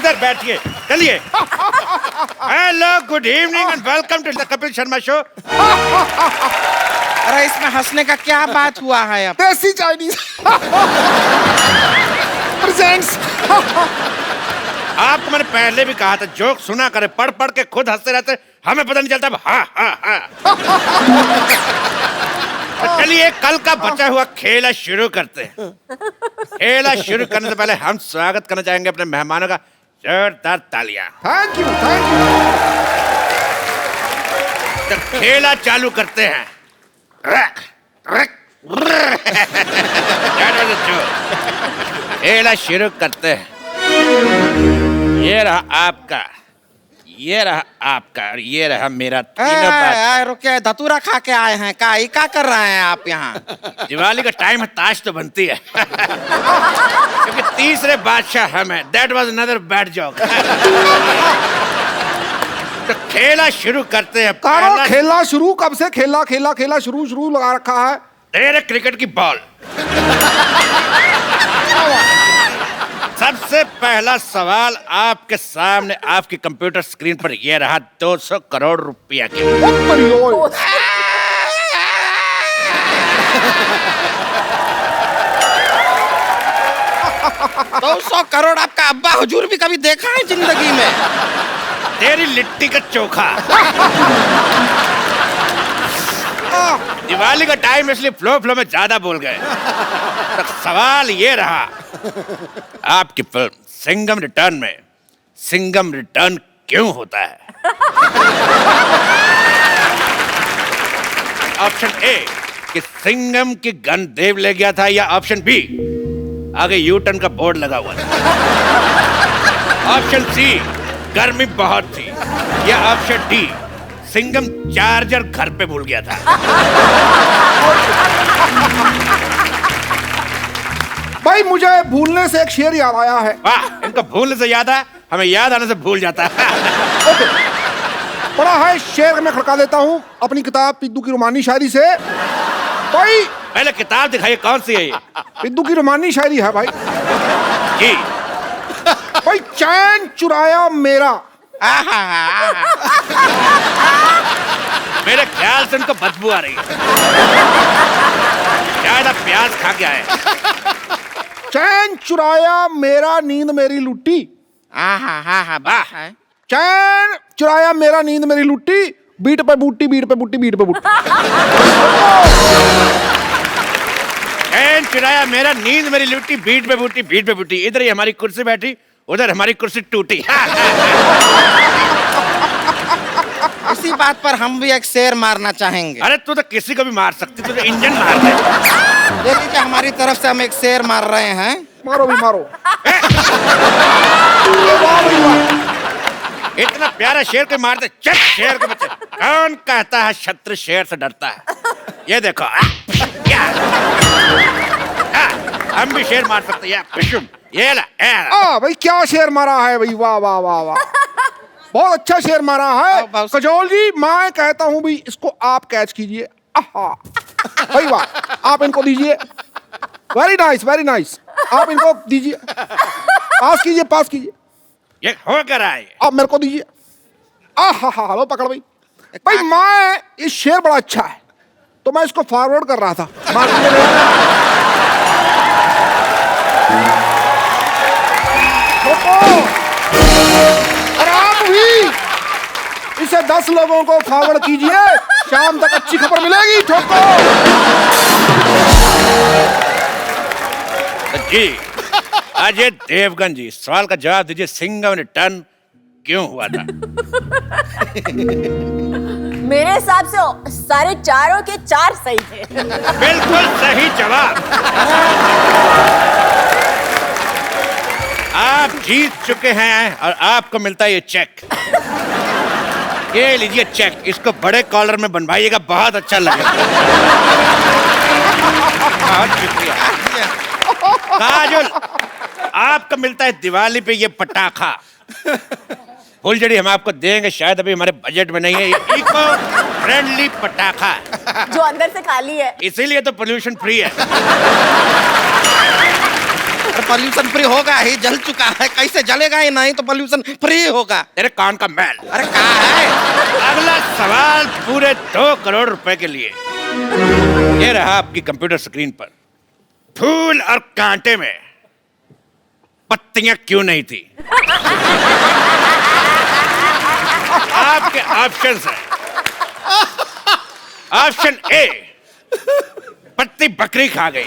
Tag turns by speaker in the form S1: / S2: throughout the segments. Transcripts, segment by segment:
S1: इधर बैठिए, चलिए। Hello, good evening and welcome to the Kapil Sharma show.
S2: अरे इसमें हंसने का क्या बात हुआ है अब?
S3: देसी चाइनीज प्रेजेंट्स।
S1: आपको मैंने पहले भी कहा था जोक सुना करे, पढ़ पढ़ के खुद हंसते रहते, हमें पता नहीं चलता। हाँ हाँ हाँ। चलिए कल का बचा हुआ खेला शुरू करते हैं। खेला शुरू करने से पहले हम स्वागत करना चाहेंगे अपने मेहमानों का, जोरदार तालियां।
S3: Thank you thank you.
S1: तो खेला चालू करते हैं। खेला शुरू करते हैं। ये रहा आपका, ये रहा आपका और ये रहा मेरा। तीनों बात।
S2: रुके, धतूरा खा के आए हैं क्या कर रहे हैं आप यहाँ?
S1: दिवाली का टाइम है, ताश तो बनती है। क्योंकि तीसरे बादशाह हम हैं। That was another bad joke। तो खेला शुरू करते हैं।
S3: कारो खेला शुरू कब से? खेला शुरू लगा रखा है।
S1: तेरे क्रिकेट की बॉल। सबसे पहला सवाल आपके सामने, आपकी कंप्यूटर स्क्रीन पर ये रहा 200 करोड़ रुपया के।
S2: 200 करोड़ आपका अब्बा हुजूर भी कभी देखा है जिंदगी में?
S1: तेरी लिट्टी का चोखा। दिवाली का टाइम इसलिए फ्लो में ज्यादा बोल गए। तो सवाल ये रहा, आपकी फिल्म सिंघम रिटर्न में सिंघम रिटर्न क्यों होता है? ऑप्शन ए कि सिंघम की गन देव ले गया था, या ऑप्शन बी आगे यू टर्न का बोर्ड लगा हुआ था, ऑप्शन सी गर्मी बहुत थी, या ऑप्शन डी सिंघम चार्जर घर पे भूल गया था।
S3: भाई मुझे भूलने से एक शेर याद आया है।
S1: वाह, इनको भूलने से याद है, हमें याद आने से भूल जाता है।
S3: ओके, पढ़ा है शेर में खड़का देता हूँ अपनी किताब पिद्दू की रोमानी शायरी से। भाई
S1: पहले किताब दिखाइए, कौन सी है ये?
S3: पिद्दू की रोमानी शायरी है भाई।
S1: जी
S3: भाई चैन चुराया मेरा।
S1: मेरे ख्याल से उनको बदबू आ रही है, शायद आप प्याज खा के आए।
S3: चैन चुराया मेरा नींद मेरी लुट्टी।
S2: वाह।
S3: चैन चुराया मेरा नींद मेरी लुट्टी, बीट पे बूटी बीट पे बूटी बीट पे बूटी।
S1: चैन चुराया मेरा नींद मेरी लुट्टी, बीट पे बूटी बीट पे बूटी। इधर ही हमारी कुर्सी बैठी, उधर हमारी कुर्सी टूटी।
S2: इसी बात पर हम भी एक शेर मारना चाहेंगे।
S1: अरे तू तो किसी को भी मार सकती, तू तो इंजन मार दे।
S2: ये लीजिए, हमारी तरफ से हम एक शेर मार रहे हैं।
S3: मारो भी मारो।
S1: इतना प्यारा शेर को मारते, चल शेर के बच्चे। कौन कहता है शत्रु शेर से डरता है? ये देखो, हम भी शेर मार सकते हैं। ये ला,
S3: भाई क्या शेर मारा है भाई, वाह वाह वाह वाह, बहुत अच्छा शेर मारा है। कजोल जी, मैं कहता हूँ भाई इसको आप कैच कीजिए। भाई वाह, आप इनको दीजिए। वेरी नाइस वेरी नाइस, आप इनको दीजिए, पास कीजिए।
S1: ये हो कर आए,
S3: आप मेरे को दीजिए। लो पकड़ भाई। भाई मैं, ये शेर बड़ा अच्छा है तो मैं इसको फॉरवर्ड कर रहा था। आराम हुई, इसे 10 लोगों को फॉरवर्ड कीजिए, शाम तक अच्छी खबर मिलेगी। ठोको।
S1: जी अजय देवगन जी, सवाल का जवाब दीजिए, सिंघम रिटर्न क्यों हुआ था?
S4: मेरे हिसाब से सारे चारों के 4 सही थे।
S1: बिल्कुल सही जवाब। आप जीत चुके हैं और आपको मिलता है ये चेक। ये लीजिए चेक, इसको बड़े कॉलर में बनवाइएगा, बहुत अच्छा लगेगा। बहुत शुक्रिया। काजल, आपको मिलता है दिवाली पे ये पटाखा। फुलझड़ी हम आपको देंगे, शायद अभी हमारे बजट में नहीं है। ये इको फ्रेंडली पटाखा
S4: जो अंदर से खाली है,
S1: इसीलिए तो पोल्यूशन फ्री है।
S2: पोल्यूशन फ्री होगा ही, जल चुका है, कैसे जलेगा ही नहीं तो पोल्यूशन फ्री होगा।
S1: तेरे कान का मैल।
S2: अरे कहा है?
S1: अगला सवाल पूरे 2 करोड़ रुपए के लिए। ये रहा आपकी कंप्यूटर स्क्रीन पर। फूल और कांटे में पत्तियां क्यों नहीं थी? आपके ऑप्शंस हैं। ऑप्शन ए, पत्ती बकरी खा गई।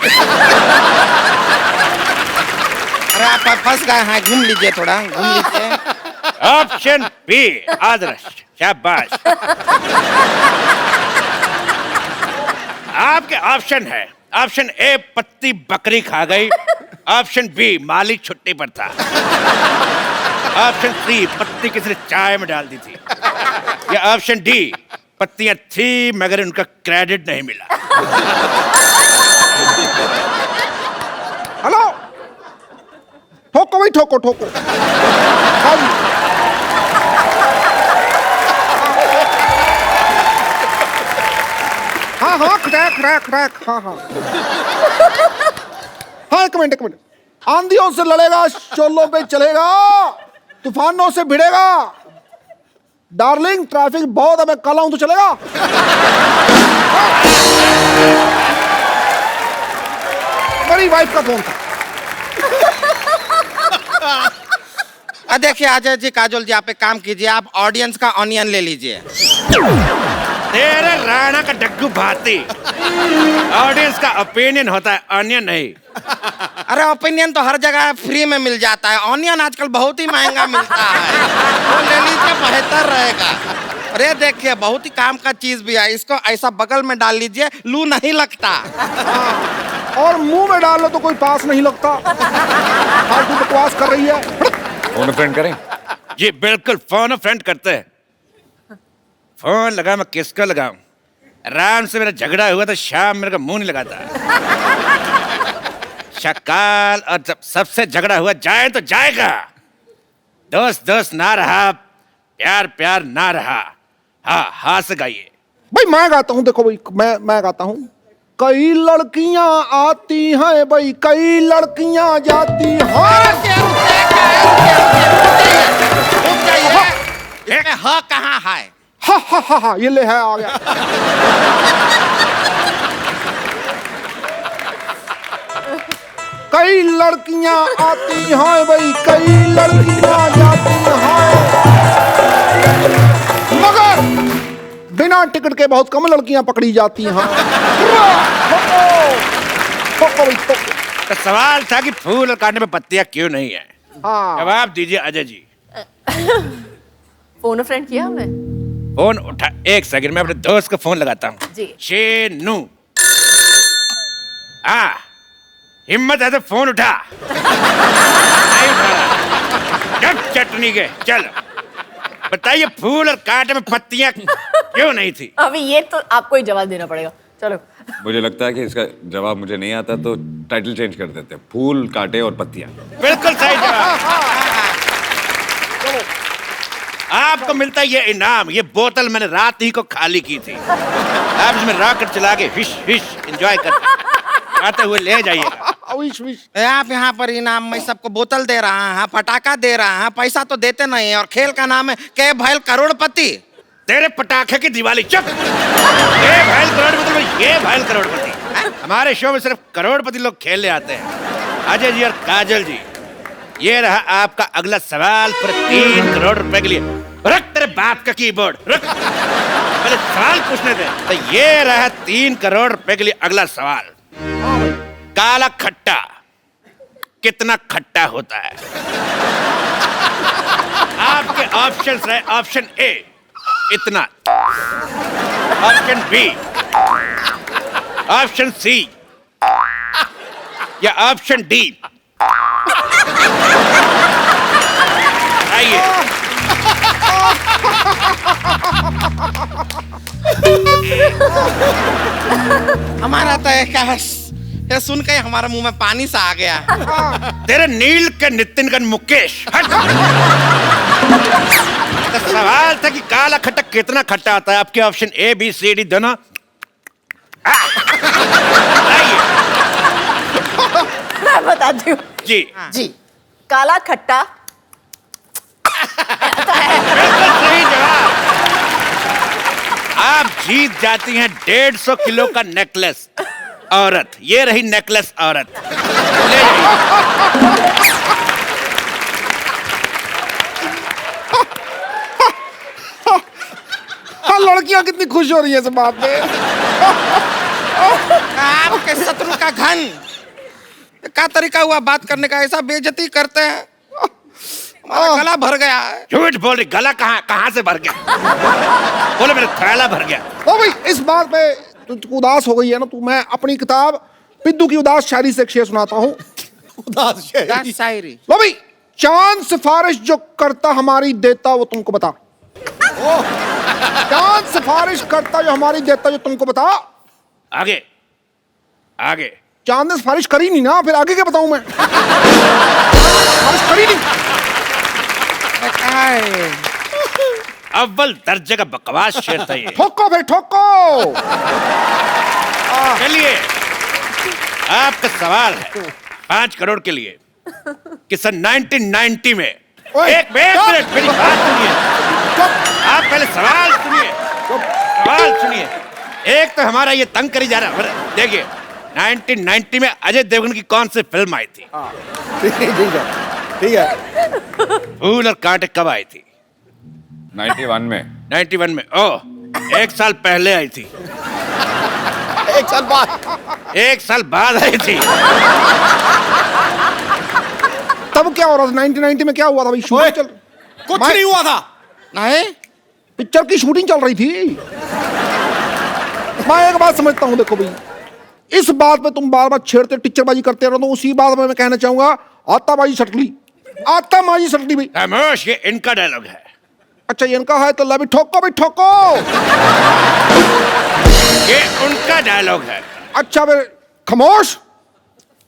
S2: अरे आप फंस गए हैं, घूम लीजिए, थोड़ा घूम लीजिए।
S1: ऑप्शन बी, आदर्श, शाबाश। आपके ऑप्शन है, ऑप्शन ए पत्ती बकरी खा गई, ऑप्शन बी मालिक छुट्टी पर था, ऑप्शन सी पत्ती किसी ने चाय में डाल दी थी, या ऑप्शन डी पत्तियां थी मगर उनका क्रेडिट नहीं मिला।
S3: हेलो, ठोको भाई, ठोको ठोको। हाँ जी। हाँ हाँ, क्रैक क्रैक क्रैक, हाँ हाँ। हाँ, एक मिनट एक मिनट। आंधियों से लड़ेगा, शोलों पे चलेगा, तूफानों से भिड़ेगा। डार्लिंग, ट्रैफिक बहुत है, मैं कल आऊं तो चलेगा? मेरी वाइफ का फोन था।
S2: देखिए अजय जी, काजोल जी, आप एक काम कीजिए, आप ऑडियंस का ऑनियन ले लीजिए।
S1: तेरे राणा का डग्गू भाती। ऑडियंस का ओपिनियन होता है, ऑनियन नहीं।
S2: अरे ओपिनियन तो हर जगह फ्री में मिल जाता है, ऑनियन आजकल बहुत ही महंगा मिलता है, वो ले लीजिए, बेहतर रहेगा। अरे देखिए, बहुत ही काम का चीज भी है, इसको ऐसा बगल में डाल लीजिए, लू नहीं लगता।
S3: और मुंह में डाल लो तो कोई पास नहीं लगता। फालतू बकवास कर रही है।
S5: फोन फ्रेंड करें?
S1: जी बिल्कुल, फोन फ्रेंड करते हैं। फोन लगा, मैं किसको लगाऊं? राम से मेरा झगड़ा हुआ तो शाम मेरे को मुंह नहीं लगाता। शकाल, और जब सबसे झगड़ा हुआ जाए तो जाएगा। दोस्त दोस्त ना रहा, प्यार प्यार ना रहा। हाँ हाँ से गाइए।
S3: भाई मैं गाता हूँ, देखो भाई, मैं गाता हूँ। कई लड़कियां आती हैं भाई, कई लड़कियां जाती हैं।
S2: इसमें ह कहाँ है?
S3: हा हा हा हा, ये ले है, आ गया। कई लड़कियां आती हैं भाई, कई लड़कियां जाती हैं, मगर बिना टिकट के बहुत कम लड़कियां पकड़ी जाती हैं।
S1: तो सवाल था कि फूल और कांटे में पत्तियां क्यों नहीं है।
S3: हाँ।
S1: जवाब दीजिए अजय जी।
S4: फोन फ्रेंड किया हमने।
S1: फोन उठा, एक सेकंड, मैं अपने दोस्त को फोन लगाता हूँ।
S4: जी।
S1: शेनू, हाँ, हिम्मत है तो फोन उठा। नहीं उठा रहा। जब चटनी के, चल बताइए, फूल और कांटे में पत्तियां क्यों नहीं थी?
S4: अभी ये तो आपको ही जवाब देना पड़ेगा। चलो।
S5: मुझे लगता है कि इसका जवाब मुझे नहीं आता, तो टाइटल चेंज कर देते हैं, फूल, कांटे और पत्तियां।
S1: बिल्कुल सही जवाब। आपको मिलता है ये इनाम। ये बोतल मैंने रात ही को खाली की थी। आप इसमें रॉकेट चला के हिश हिश एंजॉय करते आते हुए ले जाइएगा।
S2: आप यहाँ पर इनाम में सबको बोतल दे रहा है, पटाखा दे रहा है, पैसा तो देते नहीं है, और खेल का नाम है के भैल करोड़पति।
S1: तेरे पटाखे की दिवाली। चुप। ये भैल करोड़पति, ये भैल करोड़पति। हमारे शो में सिर्फ करोड़पति लोग खेलने आते हैं। अजय जी और काजल जी, ये रहा आपका अगला सवाल पर 3 करोड़ रुपए के लिए। रख तेरे बाप का कीबोर्ड, रख। पहले सवाल पूछने दे। तो ये रहा 3 करोड़ रुपए के लिए अगला सवाल। काला खट्टा कितना खट्टा होता है? आपके ऑप्शंस रहे, ऑप्शन ए इतना, ऑप्शन बी, ऑप्शन सी, या ऑप्शन डी। आइए।
S2: हमारा तो ये सुन के हमारे मुंह में पानी सा आ गया।
S1: तेरे नील के नितिन का मुकेश। हट। तो सवाल था कि काला खट्टा कितना खट्टा आता है। आपके option A B C D दोनों।
S4: मैं बताती हूँ।
S1: जी
S4: जी, काला खट्टा।
S1: सही जवाब। आप जीत जाती हैं 150 किलो का नेकलेस औरत। ये रही नेकलेस औरत, ले जाइए।
S3: हाँ, लड़कियां कितनी खुश हो रही है इस बात पे।
S2: आपके शत्रु का घन क्या तरीका हुआ बात करने का, ऐसा बेइज्जती करते हैं। हमारा गला भर गया है।
S1: झूठ बोल रही, गला कहाँ से भर गया? बोले मेरा थैला भर गया।
S3: ओ भाई, इस बात पे तू उदास हो गई है ना, तू मैं अपनी किताब पिद्दू की उदास शायरी से एक शेर सुनाता हूँ।
S6: उदास शायरी।
S2: शायरी।
S3: लो भाई, चांद सिफारिश जो करता हमारी देता वो तुमको बता। चांद सिफारिश करता जो हमारी देता जो तुमको बता।
S1: आगे आगे।
S3: चांद ने सिफारिश करी नहीं ना, फिर आगे क्या बताऊं मैं? सिफारिश करी नहीं।
S1: अव्वल दर्जे का बकवास शेर था ये।
S3: ठोको फिर ठोको।
S1: चलिए, आपका सवाल है 5 करोड़ के लिए कि सन 1990 में एक मिनट मेरी बात सुनिए। आप पहले सवाल सुनिए, सवाल सुनिए। एक तो हमारा ये तंग करी जा रहा है। देखिए 1990 में अजय देवगन की कौन सी फिल्म आई थी?
S6: ठीक है।
S1: फूल और कांटे कब आई थी?
S5: 91 में।
S1: 91 में। ओह, 1 साल पहले आई थी।
S6: 1 साल बाद।
S1: 1 साल बाद आई थी।
S3: तब क्या हो रहा था 1990 में? क्या हुआ था भाई? शूटिंग चल,
S6: कुछ नहीं हुआ था।
S2: नहीं,
S3: पिक्चर की शूटिंग चल रही थी। मैं एक बात समझता हूँ, देखो भाई, इस बात पे तुम बार बार छेड़ते टीचरबाजी करते रहो, तो उसी बात में मैं कहना चाहूंगा आताबाजी सटली, आताबाजी सटली भाई।
S1: खामोश, ये इनका डायलॉग है।
S3: अच्छा, ये इनका है तो ला भी ठोको भाई ठोको।
S1: ये उनका डायलॉग है।
S3: अच्छा फिर खामोश।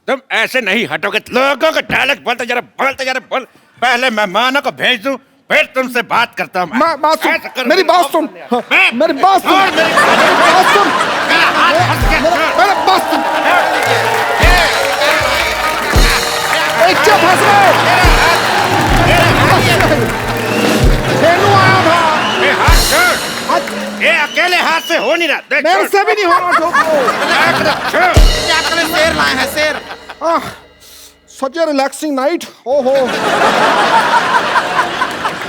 S1: तुम ऐसे नहीं हटोगे, लोगों का डायलॉग बोलते जा रहे बोल। पहले मेहमानों को भेज दूं, फिर तुमसे बात करता हूं।
S3: बात सुन,
S1: ऐसा करो।
S3: मेरी बात सुन, मेरी बात सुन,
S1: और मेरी
S3: बात सुन,
S1: मेरा हाथ फंस गया।
S3: मेरी बात सुन। चुप हंस रहे। आया था।
S1: ये हाथ छोड़। ये अकेले हाथ से हो नहीं रहा। देख,
S3: मेरे से भी नहीं हो रहा। ठोको।
S2: क्या करें, शेर लाए हैं शेर।
S3: सच ए रिलैक्सिंग नाइट। ओहो,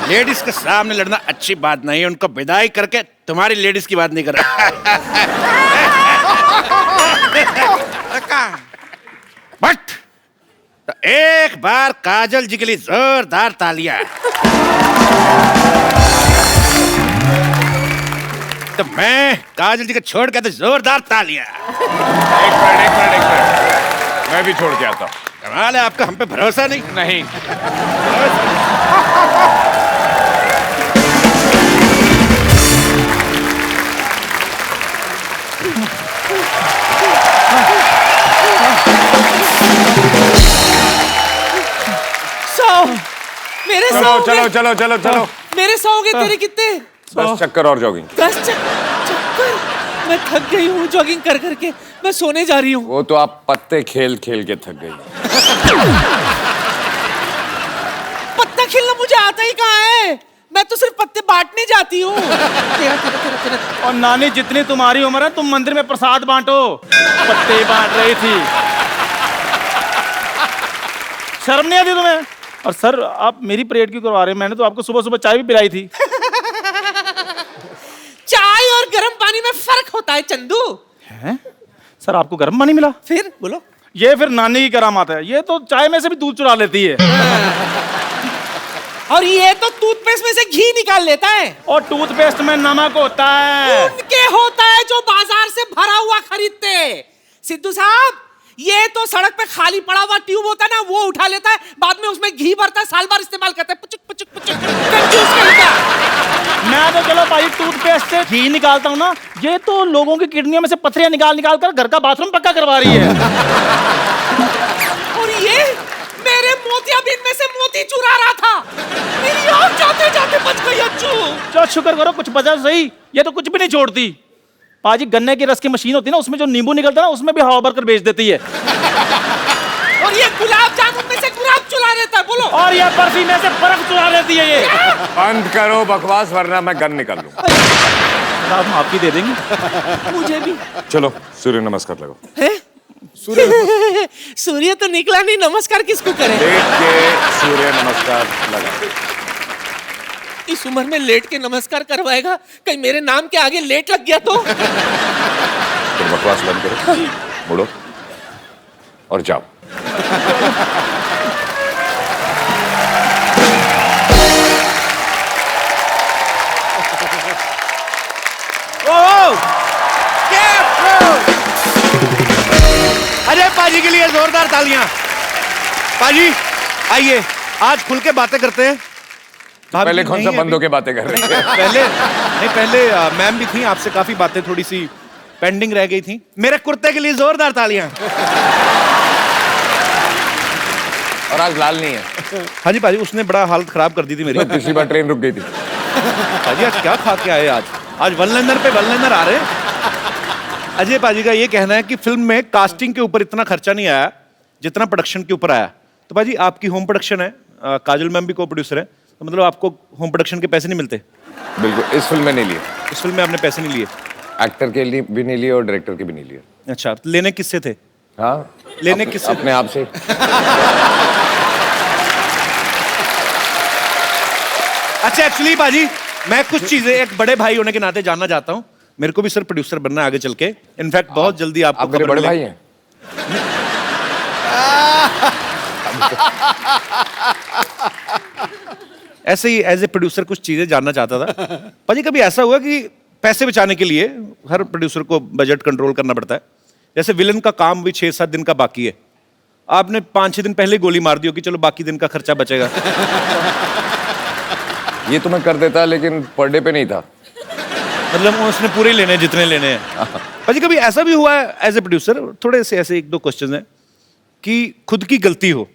S1: लेडीज के सामने लड़ना अच्छी बात नहीं है। उनको विदाई करके तुम्हारी लेडीज की बात नहीं कर रहा। बट तो एक बार काजल जी के लिए जोरदार तालियां। तो मैं काजल जी को छोड़ के तो जोरदार तालियां।
S5: एक मिनट। मैं भी छोड़ के आता हूँ।
S1: कमाल है आपका, हम पे भरोसा नहीं।
S5: नहीं।
S7: मेरे
S5: चलो।
S7: मेरे 100 के तेरे कितने?
S5: 10 चक्कर और जॉगिंग।
S7: 10 चक्कर। मैं थक गई हूँ जॉगिंग कर करके, मैं सोने जा रही हूँ।
S5: वो तो आप पत्ते खेल खेल के थक गई।
S7: पत्ता खेलना मुझे आता ही कहाँ है, मैं तो सिर्फ पत्ते बांटने जाती हूँ।
S6: और नानी, जितनी तुम्हारी उम्र है, तुम मंदिर में प्रसाद बांटो, पत्ते बांट रही थी। शर्म नहीं आती तुम्हें? और सर, आप मेरी परेड क्यों करवा रहे हैं? मैंने तो आपको सुबह सुबह चाय भी पिलाई थी।
S7: चाय और गर्म पानी में फर्क होता है चंदू।
S6: हैं? सर, आपको गर्म पानी मिला?
S7: फिर बोलो।
S6: ये फिर नानी की करामात है। ये तो चाय में से भी दूध चुरा लेती है।
S7: और ये तो टूथपेस्ट में से घी निकाल लेता है।
S6: और टूथपेस्ट में नमक होता है।
S7: उनके होता है जो बाजार से भरा हुआ खरीदते। सिद्धू साहब, ये तो सड़क पे खाली पड़ा हुआ ट्यूब होता है ना, वो उठा लेता है, बाद में उसमें घी भरता है, साल भर इस्तेमाल करता है। पुचुक पुचुक पुचुक कंजूस कहीं।
S6: मैं तो चलो भाई टूथपेस्ट से घी निकालता हूँ ना, ये तो लोगों की किडनियों में से पथरियां निकाल निकाल कर घर का बाथरूम पक्का करवा रही है।
S7: और ये मेरे मोतियाबिंद में से मोती चुरा रहा था, मेरी आँख जाते जाते बच गई। अच्छू,
S6: चलो शुक्र करो कुछ बचा सही, ये तो कुछ भी नहीं छोड़ती। पाजी, गन्ने की रस की मशीन होती है ना, उसमें जो नींबू निकलता है ना, उसमें भी हवा भरकर बेच देती है।
S7: और और ये गुलाब जामुन में से गुलाब चुरा देता है, बोलो।
S6: और ये बर्फी में से बर्फ चुरा लेती है ये।
S5: बंद करो बकवास वरना मैं गन निकाल लूं।
S6: आप माफी दे देंगे
S7: मुझे भी।
S5: चलो सूर्य नमस्कार लगाओ।
S7: है? सूर्य तो निकला नहीं, नमस्कार किसको करें?
S5: लेट के सूर्य नमस्कार लगाओ।
S7: इस उम्र में लेट के नमस्कार करवाएगा? कहीं मेरे नाम के आगे लेट लग गया तो?
S5: फिर बकवास बंद करो, मुड़ो और जाओ।
S1: अरे पाजी के लिए जोरदार तालियां। पाजी आइए, आज खुल के बातें करते हैं।
S5: पहले कौन सा बंदों के बातें कर रहे थे?
S1: पहले मैम भी थी, आपसे काफी बातें थोड़ी सी पेंडिंग रह गई थी। मेरे कुर्ते के लिए जोरदार तालियां।
S5: और आज लाल नहीं है।
S1: हाँ जी पाजी, उसने बड़ा हालत खराब कर दी थी मेरी।
S5: पिछली बार ट्रेन रुक गई थी।
S1: पाजी आज क्या खा के आए? आज वन लाइनर पे वन लाइनर आ रहे हैं। अजय पाजी का ये कहना है कि फिल्म में कास्टिंग के ऊपर इतना खर्चा नहीं आया जितना प्रोडक्शन के ऊपर आया। तो पाजी आपकी होम प्रोडक्शन है, काजल मैम भी को प्रोड्यूसर है, तो मतलब आपको होम प्रोडक्शन के पैसे नहीं मिलते?
S5: बिल्कुल, इस फिल्म में नहीं लिए।
S1: इस फिल्म में आपने पैसे नहीं लिए?
S5: एक्टर के लिए भी नहीं लिए और डायरेक्टर के भी नहीं लिए।
S1: अच्छा, तो लेने किससे थे?
S5: हाँ,
S1: लेने किससे?
S5: अपने आप से।
S1: अच्छा एक्चुअली पाजी मैं कुछ चीजें एक बड़े भाई होने के नाते जानना चाहता हूँ। मेरे को भी सर प्रोड्यूसर बनना है आगे चल के। इनफैक्ट बहुत जल्दी आपको
S5: आप मेरे बड़े भाई हैं।
S1: ऐसे ही एज ए प्रोड्यूसर कुछ चीजें जानना चाहता था। पाजी कभी ऐसा हुआ कि पैसे बचाने के लिए हर प्रोड्यूसर को बजट कंट्रोल करना पड़ता है, जैसे विलन का काम भी 6-7 दिन का बाकी है, आपने 5-6 दिन पहले गोली मार दी हो कि चलो बाकी दिन का खर्चा बचेगा?
S5: ये तो मैं कर देता लेकिन पर डे पे नहीं था।
S1: मतलब उसने पूरे लेने हैं जितने लेने हैं। पाजी कभी ऐसा भी हुआ है एज ए प्रोड्यूसर, थोड़े से ऐसे 1-2 क्वेश्चन हैं, कि खुद की गलती हो,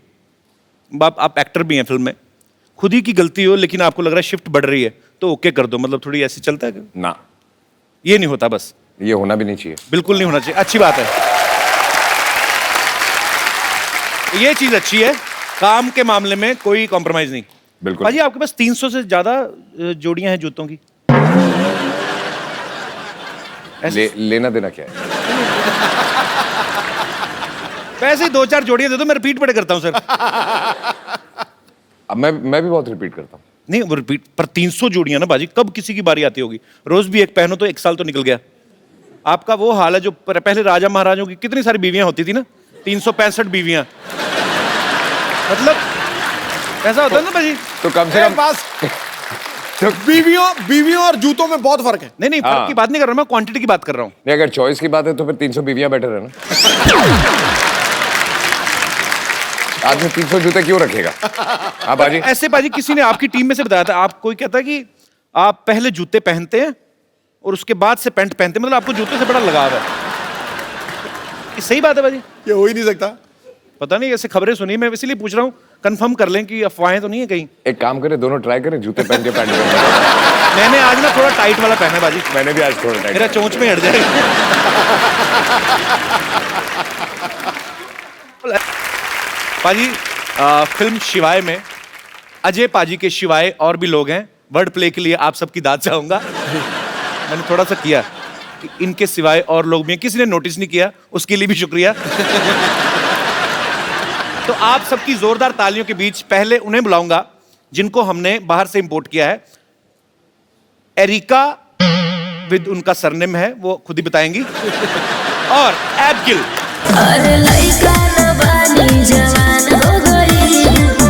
S1: आप एक्टर भी हैं फिल्म में, खुद ही की गलती हो लेकिन आपको लग रहा है शिफ्ट बढ़ रही है तो ओके कर दो, मतलब थोड़ी ऐसे चलता है?
S5: ना,
S1: ये नहीं होता? बस
S5: ये होना भी नहीं चाहिए।
S1: बिल्कुल नहीं होना चाहिए। अच्छी बात है, ये चीज अच्छी है, काम के मामले में कोई कॉम्प्रोमाइज नहीं।
S5: बिल्कुल।
S1: पाजी आपके पास 300 से ज्यादा जोड़ियां हैं जूतों की।
S5: लेना देना क्या है?
S1: वैसे ही 2-4 जोड़ियां दे दो, मैं रिपीट बड़े करता हूं सर।
S5: अब मैं भी बहुत रिपीट करता हूँ।
S1: नहीं वो रिपीट पर 300 जोड़ियां ना बाजी, कब किसी की बारी आती होगी? रोज भी एक पहनो तो 1 साल तो निकल गया। आपका वो हाल है जो पहले राजा महाराजों की कितनी सारी बीवियां होती थी ना, 365 बीवियां, मतलब ऐसा होता है ना बाजी।
S5: तो कम से कम
S3: पास बीवियों और जूतों में बहुत फर्क है।
S1: नहीं फर्क की बात नहीं कर रहा मैं, क्वांटिटी की बात कर रहा हूँ।
S5: नहीं, अगर चॉइस की बात है तो फिर 300 बीवियां बेटर है ना। आदमी 300 जूते क्यों रखेगा? हाँ बाजी।
S1: ऐसे बाजी किसी ने आपकी टीम में से बताया था, आप कोई कहता है कि आप पहले जूते पहनते हैं और उसके बाद से पैंट पहनते हैं, मतलब आपको जूते से बड़ा लगाव है। ये सही बात है बाजी?
S3: ये हो ही नहीं सकता।
S1: पता नहीं, ऐसे खबरें सुनी, मैं इसीलिए पूछ रहा हूँ, कंफर्म कर लें कि अफवाहें तो नहीं है कहीं।
S5: एक काम करें, दोनों ट्राई करें, जूते पहन के पैंट पहन।
S1: मैंने आज ना थोड़ा टाइट वाला पहना है बाजी।
S5: मैंने भी आज थोड़ा टाइट।
S1: मेरा चोंच में हट जाएगा। पाजी फिल्म शिवाय में अजय पाजी के शिवाय और भी लोग हैं। वर्ड प्ले के लिए आप सबकी दाद चाहूंगा। मैंने थोड़ा सा किया कि इनके सिवाय और लोग भी हैं, किसी ने नोटिस नहीं किया, उसके लिए भी शुक्रिया। तो आप सबकी जोरदार तालियों के बीच पहले उन्हें बुलाऊंगा जिनको हमने बाहर से इंपोर्ट किया है। एरिका विद उनका सरनेम है, वो खुद ही बताएंगी, और एबगिल।
S8: अरे लइका न बानी जवान हो गई,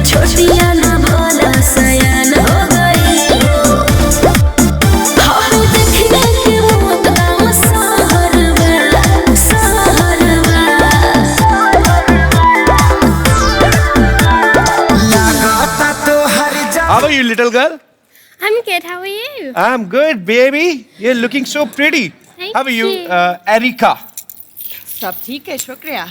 S8: छोटिया न भोला सयान हो गई। हाय देखने के वो गाँव सहरवा, सहरवा।
S2: लागता तो हर
S1: How are you, little girl?
S9: I'm good. How are you?
S1: I'm good, baby. You're looking so pretty.
S9: Thank
S1: How are you,
S9: you.
S1: Erika?
S10: सब ठीक है, शुक्रिया।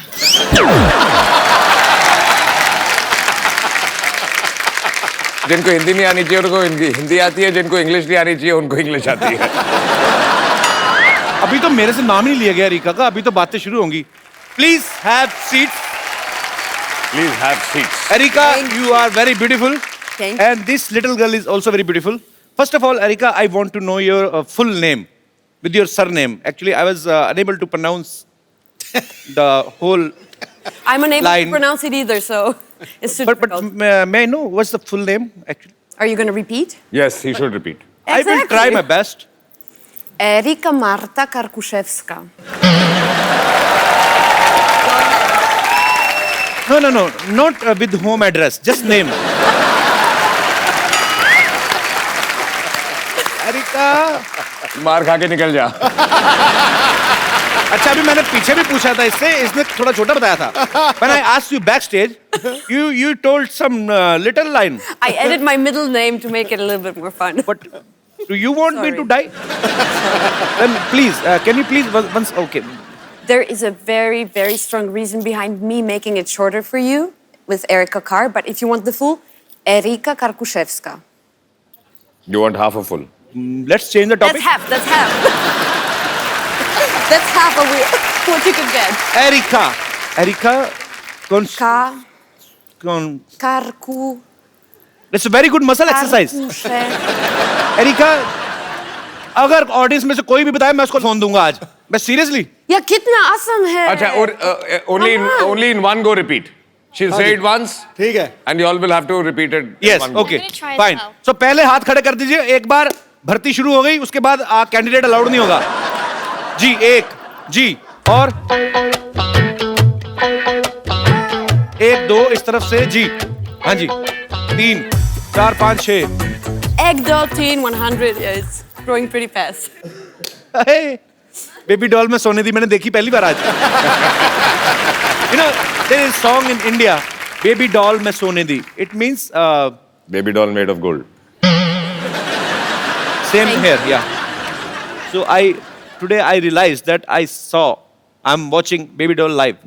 S5: जिनको हिंदी नहीं आनी चाहिए उनको हिंदी आती है, जिनको इंग्लिश नहीं आनी चाहिए उनको इंग्लिश आती है।
S1: अभी तो मेरे से नाम ही नहीं लिया गया एरिका का, अभी तो बातें शुरू होंगी। Please have seat.
S5: Please have seats.
S1: Erika, you are very beautiful.
S4: Thank you.
S1: And this little girl is also very beautiful. First of all, Erika, I want to know your full name with your surname. Actually, I was unable to pronounce the whole
S4: I'm unable
S1: line.
S4: to pronounce it either, so it's too
S1: But
S4: difficult.
S1: may I know what's the full name actually?
S4: Are you going to repeat?
S5: Yes, he should repeat.
S1: I will try my best.
S4: Erika Marta Karkuszewska.
S1: No, not with home address, just name. Erika.
S5: मार खा के निकल जा.
S1: अच्छा अभी मैंने पीछे भी पूछा था इससे, इसने थोड़ा छोटा बताया था. When I asked you backstage, you told some little line.
S4: I added my middle name to make it a little bit more fun.
S1: But do you want me to die? Then please, can you please once? Okay.
S4: There is a very, very strong reason behind me making it shorter for you with Erika Kar, but if you want the full, Erika Karkuszewska.
S5: You want half a full?
S1: Let's change the topic.
S4: That's half, that's half. That's half of what you could get.
S1: Erika,
S4: Karku.
S1: That's a very good muscle exercise. Erika, अगर audience में से कोई भी बताए मैं उसको phone दूंगा आज. मैं seriously.
S4: या कितना आसान है.
S5: अच्छा और only in one go repeat. She'll say it once.
S3: ठीक है.
S5: And you all will have to repeat it.
S1: Yes,
S5: in one
S1: okay,
S9: I'm gonna try as
S1: fine.
S9: well.
S1: So पहले हाथ खड़े कर दीजिए. एक बार भर्ती शुरू हो गई, उसके बाद कैंडिडेट अलाउड नहीं होगा. जी एक, जी और एक दो इस तरफ से जी. हाँ जी. 3, 4, 5, 6.
S4: Egg doll teen 100. Yeah, it's growing pretty fast.
S1: Baby doll में सोने दी मैंने देखी पहली बार आज. You know, there is a song in India, Baby doll में सोने दी. It means
S5: Baby doll made of gold.
S1: same here, yeah. So today I realized that I'm watching Baby doll live.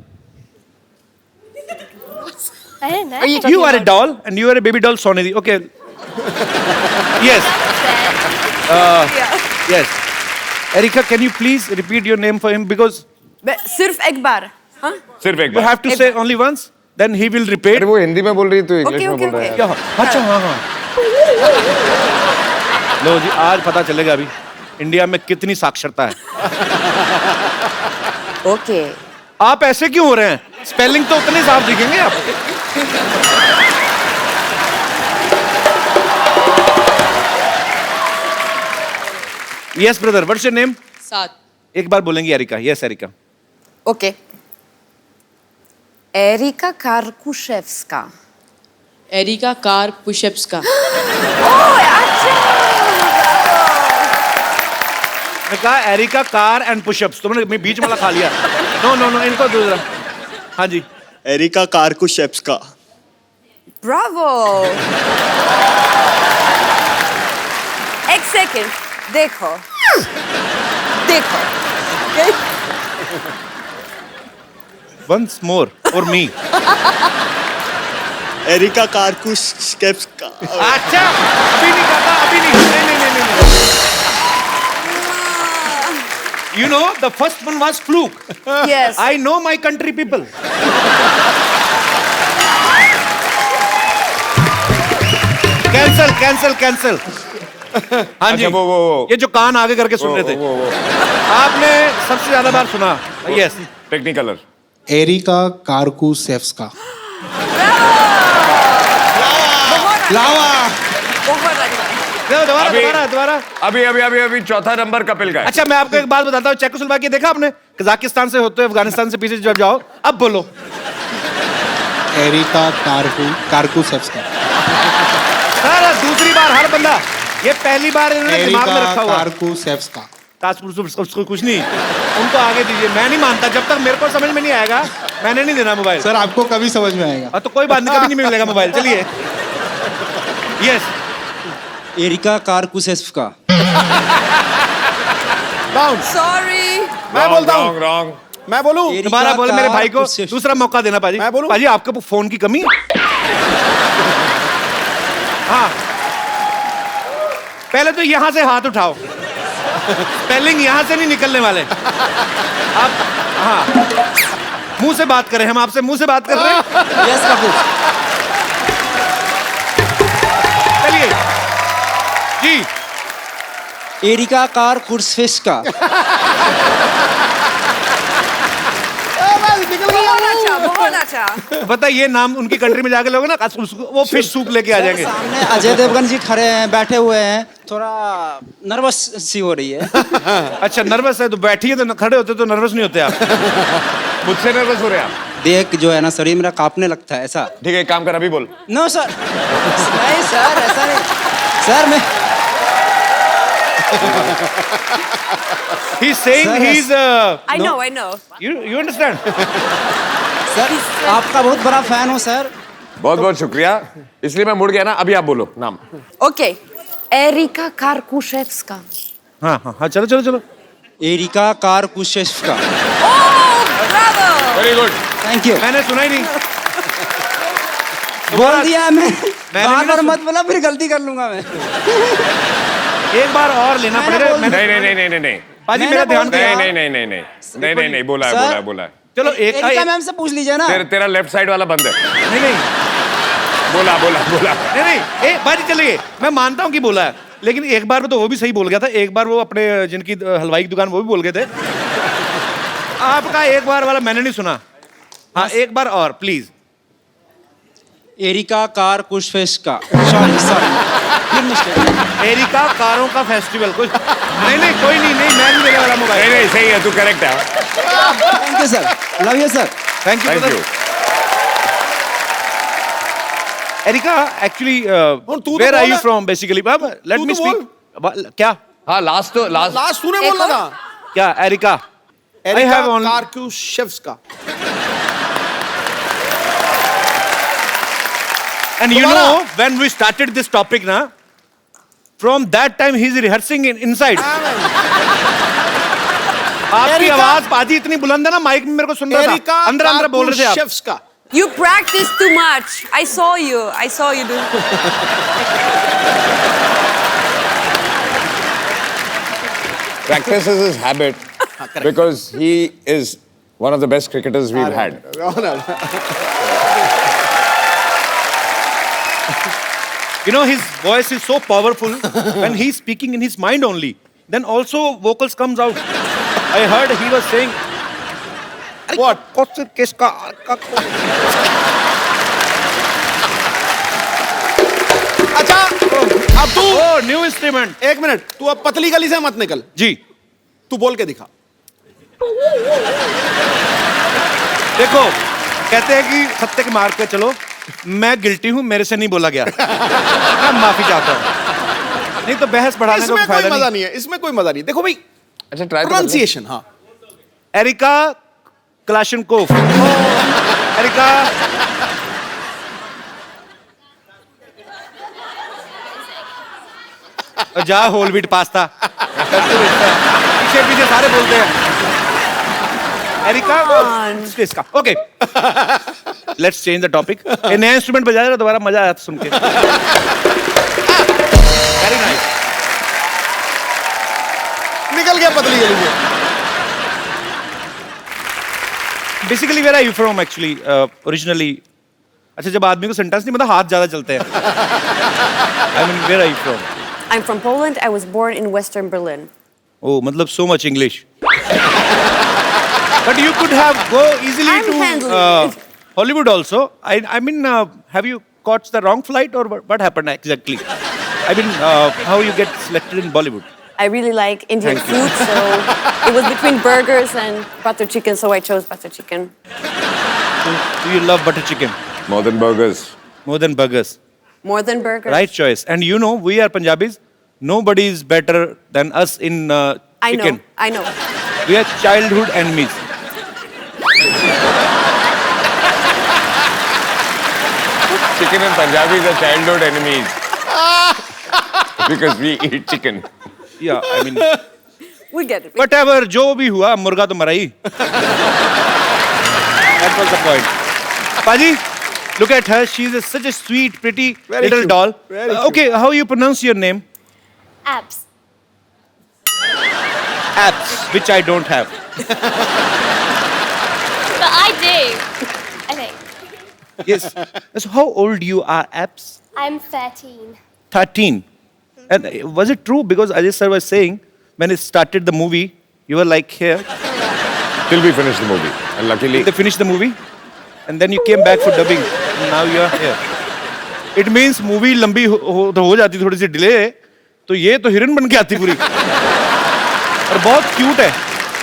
S9: I didn't know.
S1: You are a doll and you are a baby doll सोने दी. Okay. Yes. Yes. Erika, can you please repeat your name for him because
S4: सिर्फ एक बार. हाँ?
S5: सिर्फ एक
S1: you
S5: bar.
S1: have to say only once, then he will repeat.
S5: अरे वो हिंदी में बोल रही है तो इंग्लिश
S4: Okay,
S5: में
S4: okay,
S5: बोल रहा है.
S1: क्या? अच्छा हाँ. लो जी आज पता चलेगा अभी इंडिया में कितनी साक्षरता है.
S4: Okay.
S1: आप ऐसे क्यों हो रहे हैं? स्पेलिंग तो उतने साफ दिखेंगे आप. Yes brother, what's your name?
S7: साथ.
S1: एक बार बोलेंगी Erika. Yes Erika.
S4: Okay. Erika Karkuszewska.
S10: Erika car pushups का.
S4: Oh, अच्छा.
S1: मैं कहा एरिका कार एंड पुशअप्स. तुमने मैं बीच वाला खा लिया. नो इनको दूसरा. हाँ जी.
S11: Erika Karkushepska.
S4: Bravo. एक सेकंड. देखो. Okay?
S1: Once more for me.
S11: Erika Karkushepska.
S1: अच्छा अभी नहीं कहा. अभी नहीं. You know the first one was fluke.
S4: Yes.
S1: I know my country people. Cancel. हाँ जी.
S5: अच्छा, वो.
S1: ये जो कान आगे करके सुन रहे थे.
S5: वो.
S1: आपने सबसे ज्यादा बार सुना. Yes.
S5: टेक्निकलर.
S12: एरिका कार्कुशेव्स्का.
S4: लावा. बहुत अच्छा.
S1: दोबारा.
S5: अभी चौथा नंबर कपिल का है.
S1: अच्छा मैं आपको एक बात बताता हूँ. चेकोस्लोवाकिया देखा आपने? कजाकिस्तान से होते हुए अफगानिस्तान से पीछे जब जाओ. अब बोलो.
S12: एरिका कार्कुशेव्स्का.
S1: सर दूसरी बार हर बंदा. ये पहली बार इन्होंने दिमाग में
S12: एरिका
S1: रखा हुआ.
S12: कार्कुशेव्स्का.
S1: उसको कुछ नहीं. उनको आगे दीजिए. मैं नहीं मानता जब तक मेरे को समझ में नहीं आएगा. मैंने नहीं देना मोबाइल.
S12: सर आपको कभी समझ में आएगा.
S1: तो कोई बात नहीं. कभी नहीं मिलेगा मोबाइल. चलिए. यस.
S12: एरिका कार्कुशेव्स्का.
S4: Sorry.
S3: मैं बोलता हूँ.
S5: रॉन्ग.
S3: मैं बोलूँ.
S1: दोबारा बोले. मेरे भाई को दूसरा मौका देना पाजी.
S3: मैं बोलूं?
S1: पाजी आपको फोन की कमी. हाँ पहले तो यहाँ से हाथ उठाओ. स्पेलिंग यहाँ से नहीं निकलने वाले. आप हाँ मुंह से बात करें, हम आपसे मुंह से बात कर रहे हैं।
S12: यस कपूर।
S1: चलिए जी।
S12: Areca car कुर्सफिस्का।
S4: बहुत अच्छा।
S1: पता है ये नाम उनकी कंट्री में जाके लोग ना वो फिश सूप लेके आ जाएंगे।
S12: सामने अजय देवगन जी खड़े हैं, बैठे हुए हैं, थोड़ा नर्वस सी हो रही है।
S1: अच्छा नर्वस है तो बैठिए, तो खड़े होते तो नर्वस नहीं होते आप।
S5: मुझसे नर्वस हो रहे हैं आप?
S12: देख जो है ना शरीर मेरा कांपने लगता है ऐसा।
S5: ठीक है, एक काम कर, अभी बोल।
S12: नो सर, नहीं सर, ऐसा नहीं सर। मैं
S1: He's saying he's
S4: I know.
S1: you understand?
S12: Sir आपका बहुत बड़ा फैन हूँ सर।
S5: बहुत बहुत शुक्रिया, इसलिए मैं मुड़ गया ना। अभी आप बोलो नाम।
S4: Okay. Erika Karkushevska.
S1: हाँ चलो।
S12: Erika Karkursfiska.
S4: Oh, bravo.
S5: Very good.
S12: Thank you.
S1: मैंने सुना ही नहीं।
S12: बोल दिया मैं।
S1: नहीं
S12: बार मत बोला, फिर गलती कर लूंगा मैं।
S1: एक बार और लेना पड़ेगा।
S5: नहीं।
S1: पाजी मेरा ध्यान
S5: नहीं, बोला।
S1: चलो
S12: एरिका मैम से पूछ लीजिए ना।
S5: तेरा लेफ्ट साइड वाला बंद है।
S1: नहीं
S5: बोला।
S1: नहीं बाजी चलिए, मैं मानता हूँ कि बोला है, लेकिन एक बार में तो वो भी सही बोल गया था। एक बार वो अपने जिनकी हलवाई की दुकान वो भी बोल गए थे। आपका एक बार वाला मैंने नहीं सुना। हाँ एक बार और please.
S12: Erika Karkursfiska. Sorry.
S1: Erika कारों का फेस्टिवल कुछ नहीं कोई नहीं मैं नहीं देने वाला मोबाइल।
S5: नहीं सही है, तू करेक्ट है।
S12: Thank you sir, love you sir.
S1: Thank you. Erika actually where are you from basically? Let me speak. क्या?
S5: हाँ लास्ट
S3: तूने बोला था।
S1: क्या Erika?
S3: Erika Karkushevska.
S1: And you know, when we started this topic, na, from that time he's rehearsing inside. आपकी आवाज पाजी इतनी बुलंद है ना, माइक में मेरे को सुन रहा था। अंदर बोल रहे थे आप।
S4: You practice too much. I saw you do.
S5: Practice is his habit because he is one of the best cricketers we've had.
S1: You know, his voice is so powerful when he's speaking in his mind only. Then also vocals comes out. I heard he was saying, what?
S3: अच्छा अब तू
S1: new instrument.
S3: एक minute, तू अब पतली गली से मत निकल
S1: जी।
S3: तू बोल के दिखा।
S1: देखो कहते हैं कि सत्य के मार्ग पे चलो। मैं गिल्टी हूं, मेरे से नहीं बोला गया। मैं माफी चाहता हूं। नहीं तो बहस बढ़ाने का फायदा
S3: मजा नहीं है। इसमें कोई मजा नहीं। देखो भाई,
S5: अच्छा ट्राई
S3: प्रोनाउंसिएशन। हाँ,
S1: एरिका क्लाशनकोफ। एरिका जा होल व्हीट पास्ता। पीछे पीछे सारे बोलते हैं एरिका इसका। Okay let's change the topic. ये नया इंस्ट्रूमेंट बजा रहा, दोबारा मजा आया सुन के। Very nice.
S3: निकल गया पतली गली से।
S1: Basically where are you from actually originally? अच्छा जब आदमी को सेंटेंस नहीं मतलब हाथ ज्यादा चलते हैं। I mean where are you from?
S4: I'm from Poland. I was born in Western Berlin.
S1: Oh, मतलब so much English. But you could have go easily
S4: I'm handling
S1: to
S4: it.
S1: Hollywood also. I mean, have you caught the wrong flight or what happened exactly? I mean, how you get selected in Bollywood?
S4: I really like Indian food, so it was between burgers and butter chicken, so I chose butter chicken.
S1: Do you love butter chicken?
S5: More than burgers.
S1: More than burgers.
S4: More than burgers.
S1: Right choice. And you know, we are Punjabis. Nobody is better than us in chicken.
S4: I know.
S1: We are childhood enemies.
S5: Chicken and Punjabis are childhood enemies. Because we eat chicken.
S1: Yeah, I mean,
S4: We get it.
S1: whatever, जो भी हुआ, मुर्गा तो मरा ही. That was the point. Paji, look at her. She's such a sweet, pretty
S3: Very
S1: little
S3: cute.
S1: doll.
S3: Very
S1: Okay, how you pronounce your name?
S9: Abs.
S1: Apps, which I don't have.
S9: But I do. I think.
S1: Yes. So how old you are, Abs?
S9: I'm 13.
S1: 13. And was it true? Because Ajay sir was saying when it started the movie, you were like here.
S5: Till we finished the movie. And luckily,
S1: They finished the movie, and then you came back for dubbing. And now you are here. It means movie लंबी हो जाती थोड़ी सी delay, तो ये तो हिरन बन के आती पूरी। और बहुत क्यूट है।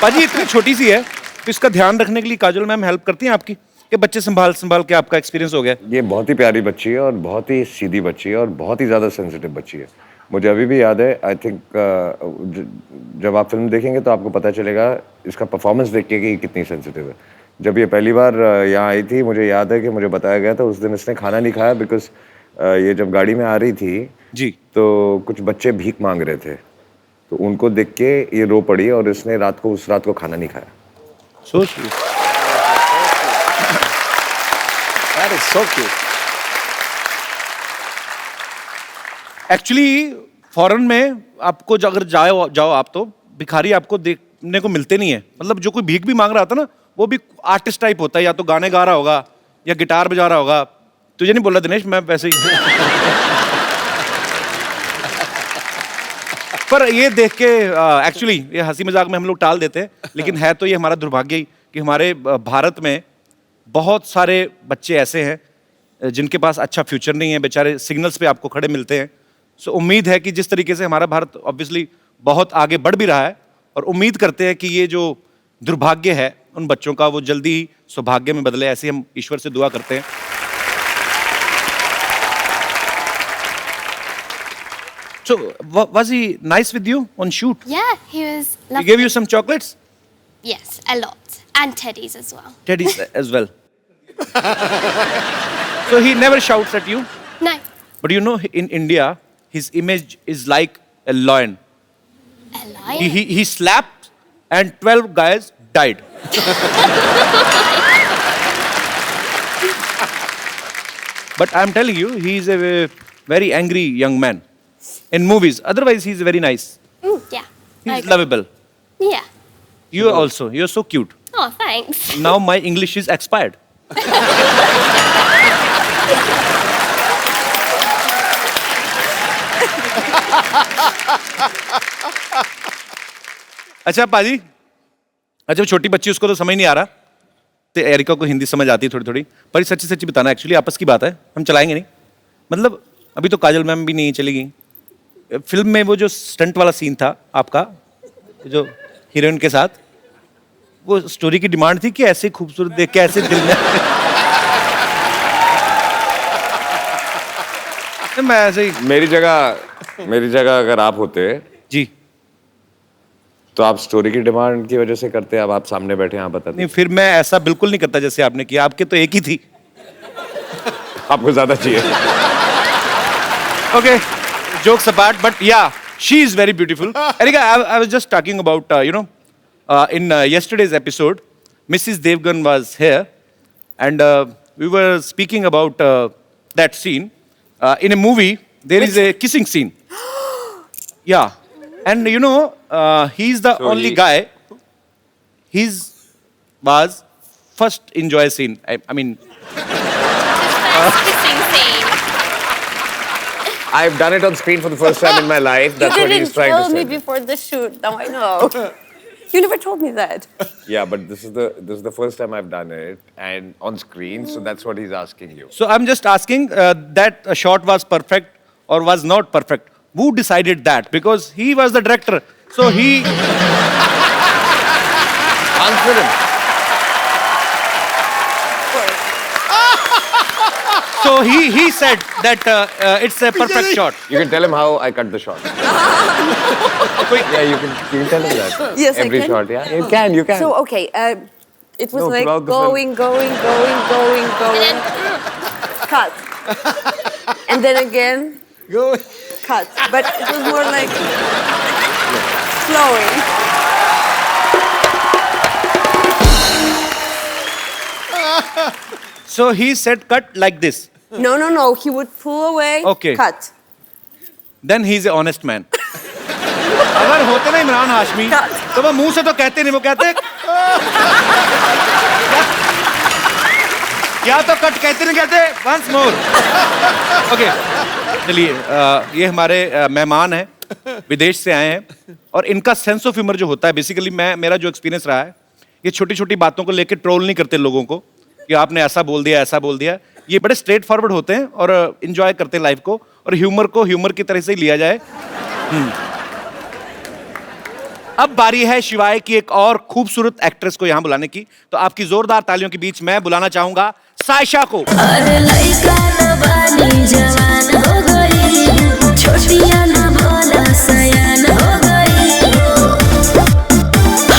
S1: पाजी इतनी छोटी सी है, तो इसका ध्यान रखने के लिए काजल मैम हेल्प करती हैं आपकी? ये बच्चे संभाल के आपका एक्सपीरियंस हो गया?
S5: ये बहुत ही प्यारी बच्ची है और बहुत ही सीधी बच्ची है और बहुत ही ज़्यादा सेंसिटिव बच्ची है। मुझे अभी भी याद है, आई थिंक जब आप फिल्म देखेंगे तो आपको पता चलेगा इसका परफॉर्मेंस देख के कि ये कितनी सेंसिटिव है। जब ये पहली बार यहाँ आई थी, मुझे याद है कि मुझे बताया गया था उस दिन इसने खाना नहीं खाया, बिकॉज ये जब गाड़ी में आ रही थी
S1: जी,
S5: तो कुछ बच्चे भीख मांग रहे थे, तो उनको देख के ये रो पड़ी और इसने उस रात को खाना नहीं खाया।
S1: So sweet.
S11: That is so cute.
S1: Actually foreign में आपको अगर जाओ आप, तो भिखारी आपको देखने को मिलते नहीं है। मतलब जो कोई भीख भी मांग रहा था ना, वो भी आर्टिस्ट टाइप होता है, या तो गाने गा रहा होगा या गिटार बजा रहा होगा। तुझे नहीं बोल रहा दिनेश, मैं वैसे ही। पर ये देख के एक्चुअली ये हंसी मजाक में हम लोग टाल देते हैं, लेकिन है तो ये हमारा दुर्भाग्य ही कि हमारे भारत में बहुत सारे बच्चे ऐसे हैं जिनके पास अच्छा फ्यूचर नहीं है, बेचारे सिग्नल्स पे आपको खड़े मिलते हैं। सो उम्मीद है कि जिस तरीके से हमारा भारत ऑब्वियसली बहुत आगे बढ़ भी रहा है, और उम्मीद करते हैं कि ये जो दुर्भाग्य है उन बच्चों का, वो जल्दी ही सौभाग्य में बदले। ऐसे हम ईश्वर से दुआ करते हैं। So, was he nice with you on shoot?
S9: Yeah, he was
S1: He
S9: lovely.
S1: gave you some chocolates?
S9: Yes, a lot. And teddies as well.
S1: Teddies as well. So he never shouts at you?
S9: No.
S1: But you know, in India, his image is like a lion.
S9: A lion?
S1: He slapped and 12 guys died. But I'm telling you, he is a very angry young man. In movies. Otherwise, he's very nice.
S9: Yeah.
S1: He's
S9: Okay.
S1: lovable.
S9: Yeah.
S1: You also. You're so cute.
S9: Oh, thanks.
S1: Now my English is expired. अच्छा पाजी, अच्छा वो छोटी बच्ची, उसको तो समझ नहीं आ रहा, तो एरिका को हिंदी समझ आती है थोड़ी थोड़ी, पर सच्ची सच्ची बताना, एक्चुअली आपस की बात है, हम चलाएंगे नहीं। मतलब अभी तो काजल मैम भी नहीं चलेगी। फिल्म में वो जो स्टंट वाला सीन था आपका, जो हीरोइन के साथ, वो स्टोरी की डिमांड थी कि ऐसे खूबसूरत देख के ऐसे दिल में मैं ऐसे ही।
S5: मेरी जगह अगर आप होते
S1: जी,
S5: तो आप स्टोरी की डिमांड की वजह से करते। अब आप सामने बैठे हैं, आप बताते।
S1: नहीं, फिर मैं ऐसा बिल्कुल नहीं करता जैसे आपने किया। आपके तो एक ही थी,
S5: आपको ज्यादा चाहिए।
S1: Okay, jokes apart, but yeah, she is very beautiful. Erika, I was just talking about, in yesterday's episode, Mrs. Devgan was here, and we were speaking about that scene. In a movie, there is a kissing scene. Yeah, and he's the only guy. His was first enjoy scene. I mean.
S9: First kissing scene.
S5: I've done it on screen for the first time in my life. That's
S4: You
S5: what he's
S4: didn't
S5: trying to
S4: tell me
S5: say.
S4: before the shoot. Now I know. You never told me that.
S5: Yeah, but this is the first time I've done it and on screen, so that's what he's asking you.
S1: So I'm just asking that a shot was perfect or was not perfect. Who decided that? Because he was the director. So he
S5: Answer him.
S1: So he said that it's a perfect shot.
S5: You can tell him how I cut the shot. Yeah, you can tell him that.
S4: Yes, I
S5: Every
S4: can.
S5: shot, yeah. You can.
S4: So, okay, it was
S5: No,
S4: like
S5: throughout the film.
S4: going. Cut. And then again, cut. But it was more like flowing.
S1: So he said cut like this.
S4: No. He would pull away,
S1: Okay.
S4: cut.
S1: Then he's an honest man. अगर होते ना इमरान हाशमी, तो वो मुंह से तो कहते नहीं, वो कहते या तो कट कहते नहीं कहते, वंस मोर। ओके, चलिए, ये हमारे मेहमान हैं, विदेश से आए हैं, और इनका सेंस ऑफ ह्यूमर जो होता है, बेसिकली मेरा जो एक्सपीरियंस रहा है, ये छोटी छोटी बातों को लेकर ट्रोल नहीं करते लोगों को कि आपने ऐसा बोल दिया, ऐसा बोल दिया। ये बड़े स्ट्रेट फॉरवर्ड होते हैं और इंजॉय करते हैं लाइफ को, और ह्यूमर को ह्यूमर की तरह से ही लिया जाए। अब बारी है शिवाय की एक और खूबसूरत एक्ट्रेस को यहाँ बुलाने की, तो आपकी जोरदार तालियों के बीच मैं बुलाना चाहूंगा सायशा को।
S8: अरे लइका न बानी जवान हो गई, छोटिया न भोला सयान हो गई।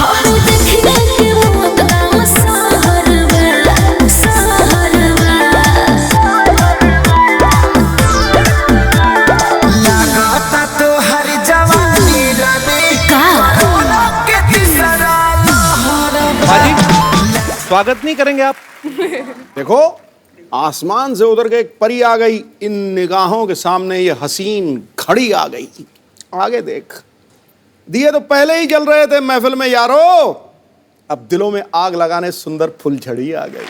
S8: हम देखने के मोत गाँव सहरवा, सहरवा।
S13: लगाता तो हर जवानी रानी का के तीसरा लहर।
S1: बाजी, स्वागत नहीं करेंगे आप?
S3: देखो, आसमान से उतर के एक परी आ गई, इन निगाहों के सामने ये हसीन घड़ी आ गई। आगे देख, दिए तो पहले ही जल रहे थे महफिल में यारो, अब दिलों में आग लगाने सुंदर फुलझड़ी आ गई।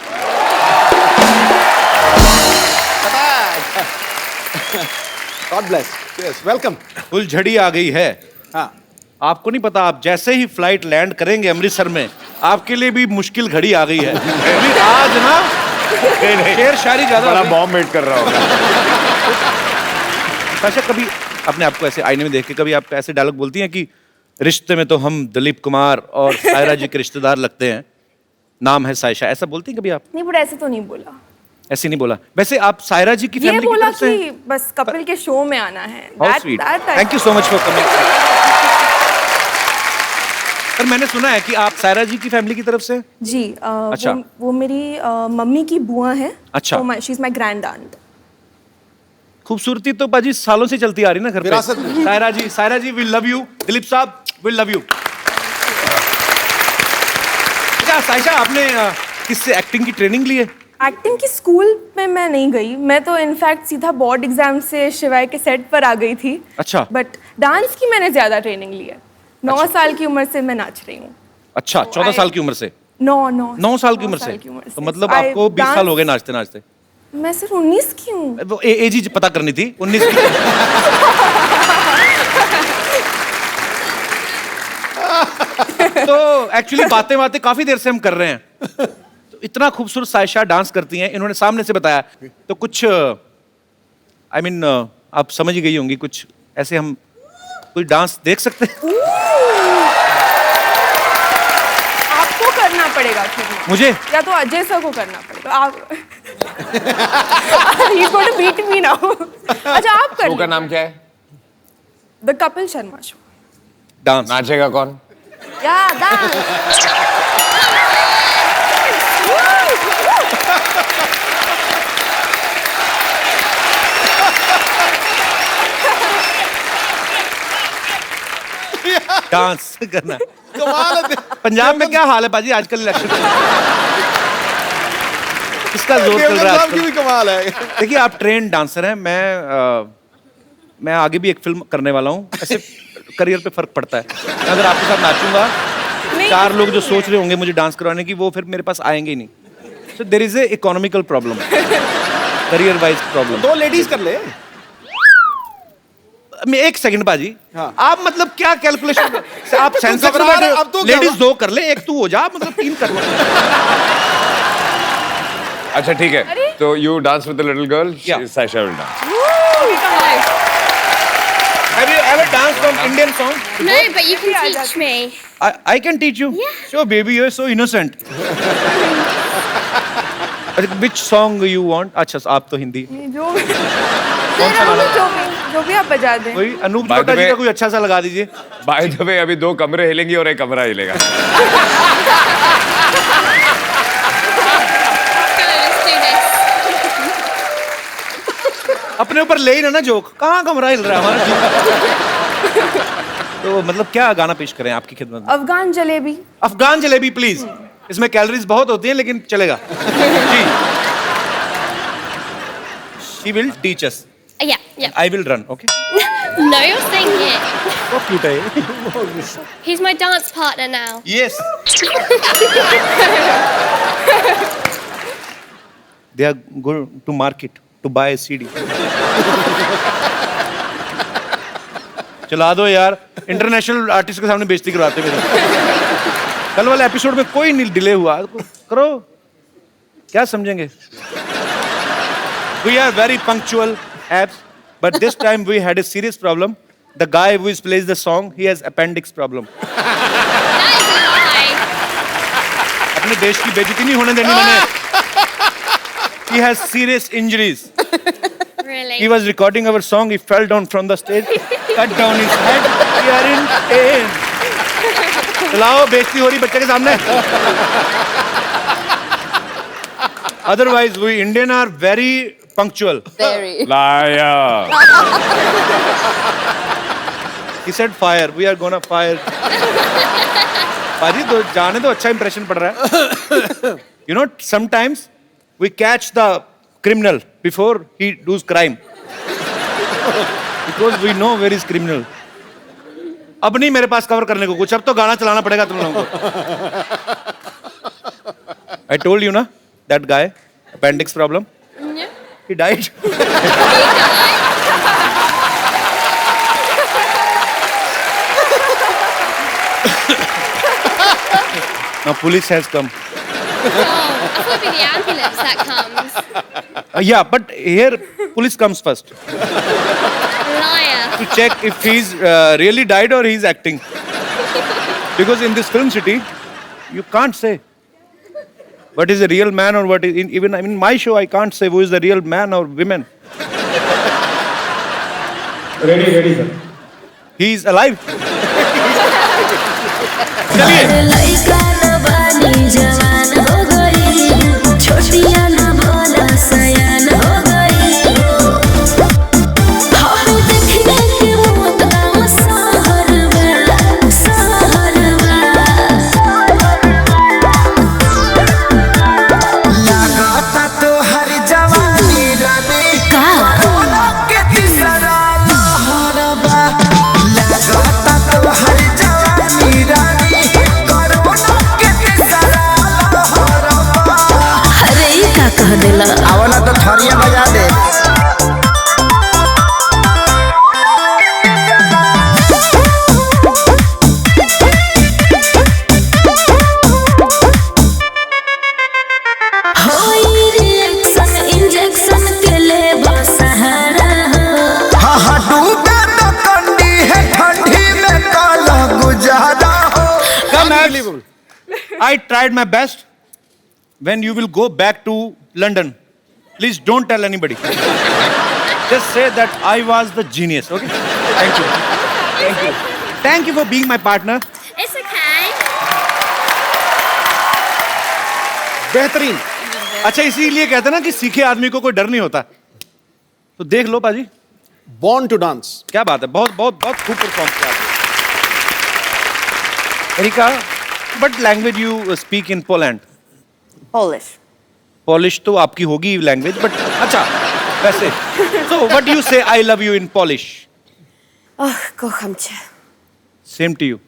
S3: God bless, yes, welcome.
S1: फुलझड़ी आ गई है।
S3: हाँ,
S1: आपको नहीं पता, आप जैसे ही फ्लाइट लैंड करेंगे अमृतसर में, आपके लिए भी मुश्किल घड़ी आ गई है। अभी आज ना शेर शायरी ज्यादा
S5: बड़ा बॉम्ब वेट कर रहा होगा।
S1: सायशा, कभी अपने आप को ऐसे आईने में देख के कभी आप ऐसे डायलॉग बोलती हैं कि रिश्ते में तो हम दिलीप कुमार और सायरा जी के रिश्तेदार लगते हैं, नाम है सायशा, ऐसा बोलती हैं कभी आप?
S14: नहीं, बट ऐसे तो नहीं बोला।
S1: ऐसे नहीं बोला। वैसे आप सायरा जी की
S14: ये
S1: फैमिली
S14: बोला
S1: की तरफ से
S14: कि बस कपिल के शो में आना है।
S1: How sweet. Thank you so much for coming. पर मैंने सुना है कि आप सायरा जी की फैमिली की तरफ से?
S14: जी,
S1: अच्छा।
S14: वो मेरी मम्मी की बुआ है।
S1: अच्छा।
S14: She is my grand aunt.
S1: खूबसूरती तो बाजी सालों से चलती आ रही ना घर पे।
S3: विरासत में।
S1: सायरा जी वी लव यू। दिलीप साहब वी लव यू। क्या सायशा, आपने किससे एक्टिंग की ट्रेनिंग ली है?
S14: एक्टिंग की स्कूल में मैं नहीं गई, मैं तो इनफैक्ट सीधा बोर्ड एग्जाम से शिवाय के सेट पर आ गई थी।
S1: अच्छा।
S14: बट डांस की मैंने ज्यादा ट्रेनिंग ली है। 9 साल की उम्र से मैं नाच रही हूँ।
S1: अच्छा, 14 साल की उम्र से?
S14: 9
S1: साल की उम्र से? तो मतलब आपको 20 साल हो गए नाचते नाचते?
S14: मैं सिर्फ 19 की हूँ।
S1: वो एज ही पता करनी थी, 19 की। तो एक्चुअली बातें काफी देर से हम कर रहे हैं। तो इतना खूबसूरत सायशा डांस करती हैं, इन्होंने सामने से बताया, तो कुछ I mean, आप समझ ही गई होंगी, कुछ ऐसे हम कोई डांस देख सकते हैं?
S14: आपको करना पड़ेगा फिर।
S1: मुझे?
S14: या तो अजय सर को करना पड़ेगा। आप He's going to beat me now. अच्छा, आप कर।
S5: शो का नाम क्या है?
S14: The Kapil Sharma show.
S1: Dance
S5: नाचेगा कौन?
S14: या डांस।
S1: डांस करना।
S3: कमाल है।
S1: पंजाब में क्या हाल है बाजी आजकल इलेक्शन? किसका जोर चल रहा है
S3: साहब की भी
S1: आजकल?
S3: कमाल है।
S1: देखिए, आप ट्रेन डांसर हैं, मैं आगे भी एक फिल्म करने वाला हूँ। ऐसे करियर पे फर्क पड़ता है। अगर आपके साथ नाचूंगा, 4 लोग जो सोच रहे होंगे मुझे डांस करवाने की, वो फिर मेरे पास आएंगे ही नहीं। So there is a economical problem, career wise problem.
S3: 2 ladies कर ले।
S1: मैं 1 सेकंड बाजी,
S3: हाँ।
S1: आप मतलब क्या कैलकुलेशन? आप सेंसेक्स में
S3: घबरा रहे,
S1: बैठे,
S3: अब तो
S1: लेडीज 2 कर ले, 1 तू हो जा, मतलब 3 कर ले।
S5: अच्छा ठीक है, तो you dance with the little girl, Sayyeshaa will dance.
S1: Have you ever danced from Indian song?
S9: No, but you can teach me.
S1: I can teach you.
S9: Yeah.
S1: Sure, baby, you're so innocent. Which song you want? अच्छा, आप तो हिंदी।
S14: जो भी आप बजा दें।
S1: कोई अनूप जलोटा जी का कोई अच्छा सा लगा दीजिए।
S5: बाय द वे, अभी 2 कमरे हिलेंगी और 1 कमरा हिलेगा।
S1: अपने ऊपर ले ही ना जोक, कहाँ कमरा हिल रहा है हमारा? तो मतलब क्या गाना पेश करें आपकी खिदमत में?
S14: अफगान जलेबी।
S1: अफगान जलेबी प्लीज। इसमें कैलोरीज बहुत होती हैं लेकिन चलेगा। जी। She will teach us.
S9: Yeah.
S1: I will run, okay?
S9: No, you're singing.
S1: बहुत cute है ये।
S9: He's my dance partner now.
S1: Yes. they are going to market to buy a CD. चला दो यार, इंटरनेशनल आर्टिस्ट के सामने बेइज्जती करवाते मेरे। कल वाले एपिसोड में कोई नहीं डिले हुआ, करो, क्या समझेंगे? We are very punctual, abs, but this time we had a serious problem. The guy who plays the song, he has appendix problem. अपने देश की बेइज्जती नहीं होने देनी मैंने। He has serious injuries.
S9: Really?
S1: He was recording our song. He fell down from the stage, cut down his head. We are in pain. चलाओ, बेइज्जती हो रही बच्चे के सामने। Otherwise, we Indian are very punctual.
S10: Very.
S1: Liar. He said fire. We are gonna fire. पाजी तो जाने दो, अच्छा impression पड़ रहा है। You know, sometimes we catch the criminal before he does crime. Because we know where is criminal. अब नहीं मेरे पास कवर करने को कुछ, अब तो गाना चलाना पड़ेगा तुम लोगों को। I told you ना, that guy, appendix problem.
S9: Yeah.
S1: He died. Now police has come.
S9: Oh, I thought it'd be the ambulance that comes.
S1: Yeah, but here police comes first
S9: Liar.
S1: to check if he's really died or he's acting. Because in this film city, you can't say what is a real man or what is even in my show I can't say who is the real man or women.
S6: Ready, sir.
S1: He is alive.
S8: लइका न बानी जवान हो गई, छोटिया न भोला सयान हो गई। हम देखने के मौत गाँव शहर में, शहर में।
S13: लगाता तो हर जवानी रानी
S8: का
S13: के तीसरा लहरबा। लगाता तो हर जवानी रानी कोरोना के तीसरा लहरबा।
S8: अरे ई का कह देला?
S13: आवला तो थरिया बजा दे।
S8: होई रिएक्शन इंजेक्शन के ले सहारा हो।
S13: हाँ हाँ डूबे तो कंडी है ठंडी में काला गुजारा हो।
S1: Come Unbelievable. I tried my best. When you will go back to London, please don't tell anybody. Just say that I was the genius, okay? Thank you. Thank you. Thank you for being my partner.
S9: It's okay.
S1: बेहतरीन। अच्छा इसीलिए कहते हैं ना कि सीखे आदमी को कोई डर नहीं होता। तो देख लो पाजी।
S11: Born to dance.
S1: क्या बात है, बहुत बहुत बहुत खूब परफॉर्म किया आपने। Erika, what language you speak in Poland?
S4: Polish.
S1: Polish तो आपकी होगी लैंग्वेज, बट अच्छा वैसे so what do you say I love you in Polish?
S4: Oh, kocham cię.
S1: Same to you.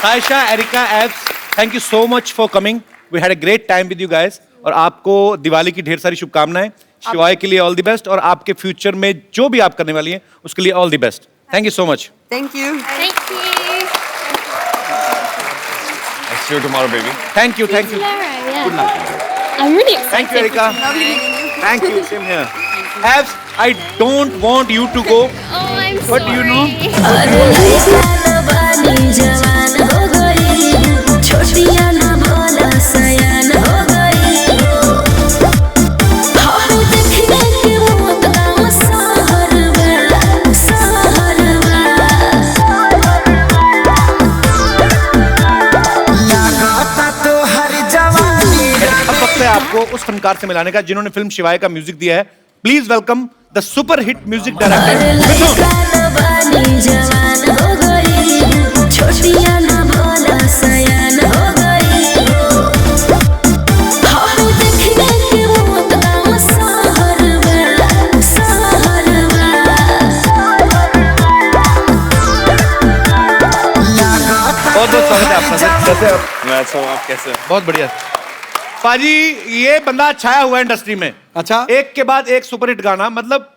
S1: Saisha, Erika, Abs, thank you so much for coming. We had a great time with you guys. और आपको दिवाली की ढेर सारी शुभकामनाएं। शिवाय के लिए all the best और आपके फ्यूचर में जो भी आप करने वाली हैं उसके लिए all the best. Thank you so much.
S4: Thank you.
S9: Thank you.
S5: I'll see you tomorrow, baby.
S1: Thank you, thank you.
S9: Tomorrow, yeah. I'm really excited.
S1: Thank you, Erika.
S9: Lovely meeting you.
S1: Thank you, same here. Abs, I don't want you to go.
S9: Oh, I'm
S1: But
S9: sorry.
S1: you know,
S8: अरे लइका न बानी जवान हो गई, छोटिया न भोला सयान हो गई। हम देखने के मौत गाँव शहर में, शहर में।
S13: लगाता तो हर जवानी
S1: अब वक्त है आपको उस फनकार से मिलाने का जिन्होंने फिल्म शिवाय का म्यूजिक दिया है। Please welcome the super hit music
S8: अरे
S1: डायरेक्टर
S8: लइका न बानी जवान हो गई, छोटिया न भोला सयान हो गई। हम देखने के मौत गाँव शहर में, शहर में।
S1: बहुत बहुत स्वागत है आपका। कैसे आप?
S11: मैं अच्छा हूँ, आप कैसे हो?
S1: बहुत बढ़िया पाजी। ये बंदा छाया हुआ है इंडस्ट्री में।
S11: अच्छा,
S1: एक के बाद एक सुपरहिट गाना, मतलब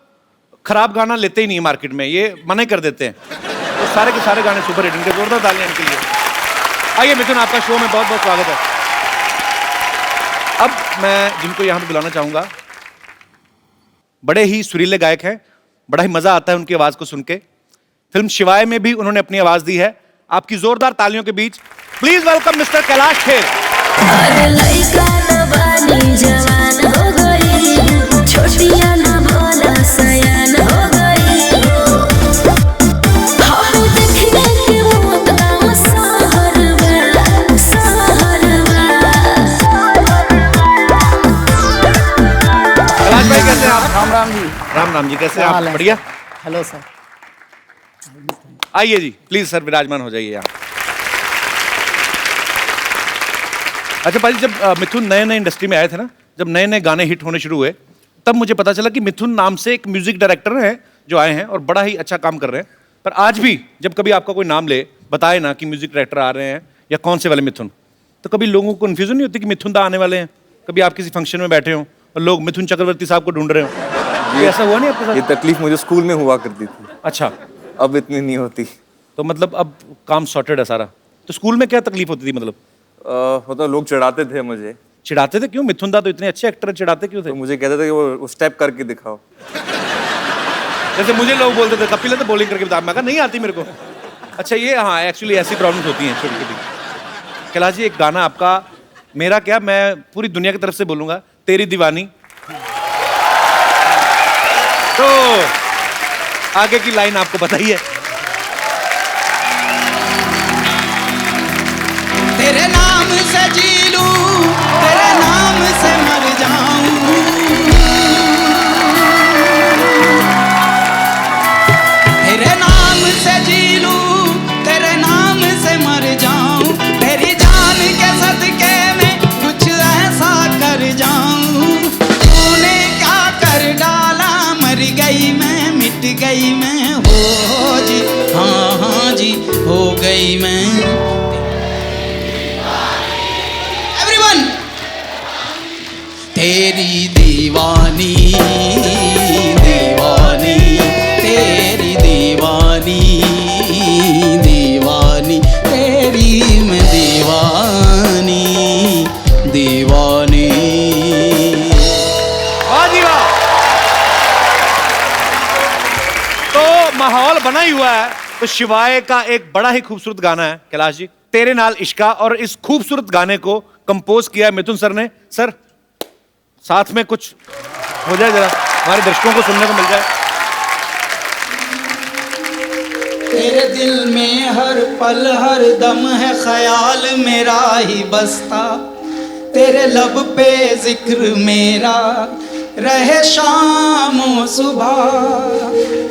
S1: खराब गाना लेते ही नहीं है मार्केट में, ये मना कर देते हैं। तो सारे के सारे गाने सुपरहिट, इनके जोरदार तालियां इनके लिए। आइए मिथुन, आपका शो में बहुत बहुत स्वागत है। अब मैं जिनको यहाँ पे बुलाना चाहूंगा, बड़े ही सुरीले गायक हैं, बड़ा ही मजा आता है उनकी आवाज को सुन के। फिल्म शिवाय में भी उन्होंने अपनी आवाज दी है। आपकी जोरदार तालियों के बीच please welcome mister Kailash Kher.
S8: अरे लइका न बानी जवान हो गई, छोटिया न भोला सयान हो गई। हम देखने के मौत गाँव सहरवा, सहरवा।
S1: कैलाश भाई कैसे हैं आप?
S12: राम राम जी।
S1: राम राम जी, कैसे हैं आप? बढ़िया।
S12: Hello sir.
S1: आइए जी, प्लीज सर विराजमान हो जाइए यहाँ। अच्छा पाजी, जब मिथुन नए नए इंडस्ट्री में आए थे ना, जब नए नए गाने हिट होने शुरू हुए, तब मुझे पता चला कि मिथुन नाम से एक म्यूजिक डायरेक्टर हैं जो आए हैं और बड़ा ही अच्छा काम कर रहे हैं। पर आज भी जब कभी आपका कोई नाम ले, बताए ना कि म्यूजिक डायरेक्टर आ रहे हैं या कौन से वाले मिथुन, तो कभी लोगों को कन्फ्यूजन नहीं होती कि मिथुन दा आने वाले हैं? कभी आप किसी फंक्शन में बैठे हो और लोग मिथुन चक्रवर्ती साहब को ढूंढ रहे हो, ये ऐसा हुआ नहीं आपके साथ?
S11: ये तकलीफ मुझे स्कूल में हुआ करती थी।
S1: अच्छा,
S11: अब इतनी नहीं होती।
S1: तो मतलब अब काम सॉर्टेड है सारा। तो स्कूल में क्या तकलीफ होती थी? मतलब
S11: मतलब लोग चिढ़ाते थे मुझे।
S1: चिढ़ाते थे? क्यों? मिथुन दा तो इतने अच्छे एक्टर, चिढ़ाते क्यों थे?
S11: तो मुझे कहते थे कि वो स्टेप करके दिखाओ।
S1: जैसे मुझे लोग बोलते थे कपिल तो बॉलिंग करके बता, मैं कहा नहीं आती मेरे को। अच्छा ये, हाँ एक्चुअली ऐसी प्रॉब्लम्स होती हैं छोटी छोटी। कैलाश जी, एक गाना आपका, मेरा क्या, मैं पूरी दुनिया की तरफ से बोलूंगा, तेरी दीवानी। तो आगे की लाइन आपको बताइए।
S15: तेरे नाम से जी लूं, तेरे नाम से मर जाऊं। तेरे नाम से जी लूं, तेरे नाम से मर जाऊं। तेरी जान के सदके में कुछ ऐसा कर जाऊं। तूने क्या कर डाला, मर गई मैं, मिट गई मैं, हो जी, हाँ हाँ जी, हो गई मैं। तेरी दीवानी, दीवानी, तेरी दीवानी, दीवानी, तेरी मैं दीवानी, दीवानी।
S1: वाह जी वाह। तो माहौल बना ही हुआ है। तो शिवाय का एक बड़ा ही खूबसूरत गाना है कैलाश जी, तेरे नाल इश्का, और इस खूबसूरत गाने को कंपोज किया है मिथुन सर ने। सर साथ में कुछ हो जाए, जरा हमारे दर्शकों को सुनने को मिल जाए।
S15: तेरे दिल में हर पल हर दम है ख्याल मेरा ही बसता। तेरे लब पे जिक्र मेरा रहे शाम और सुबह।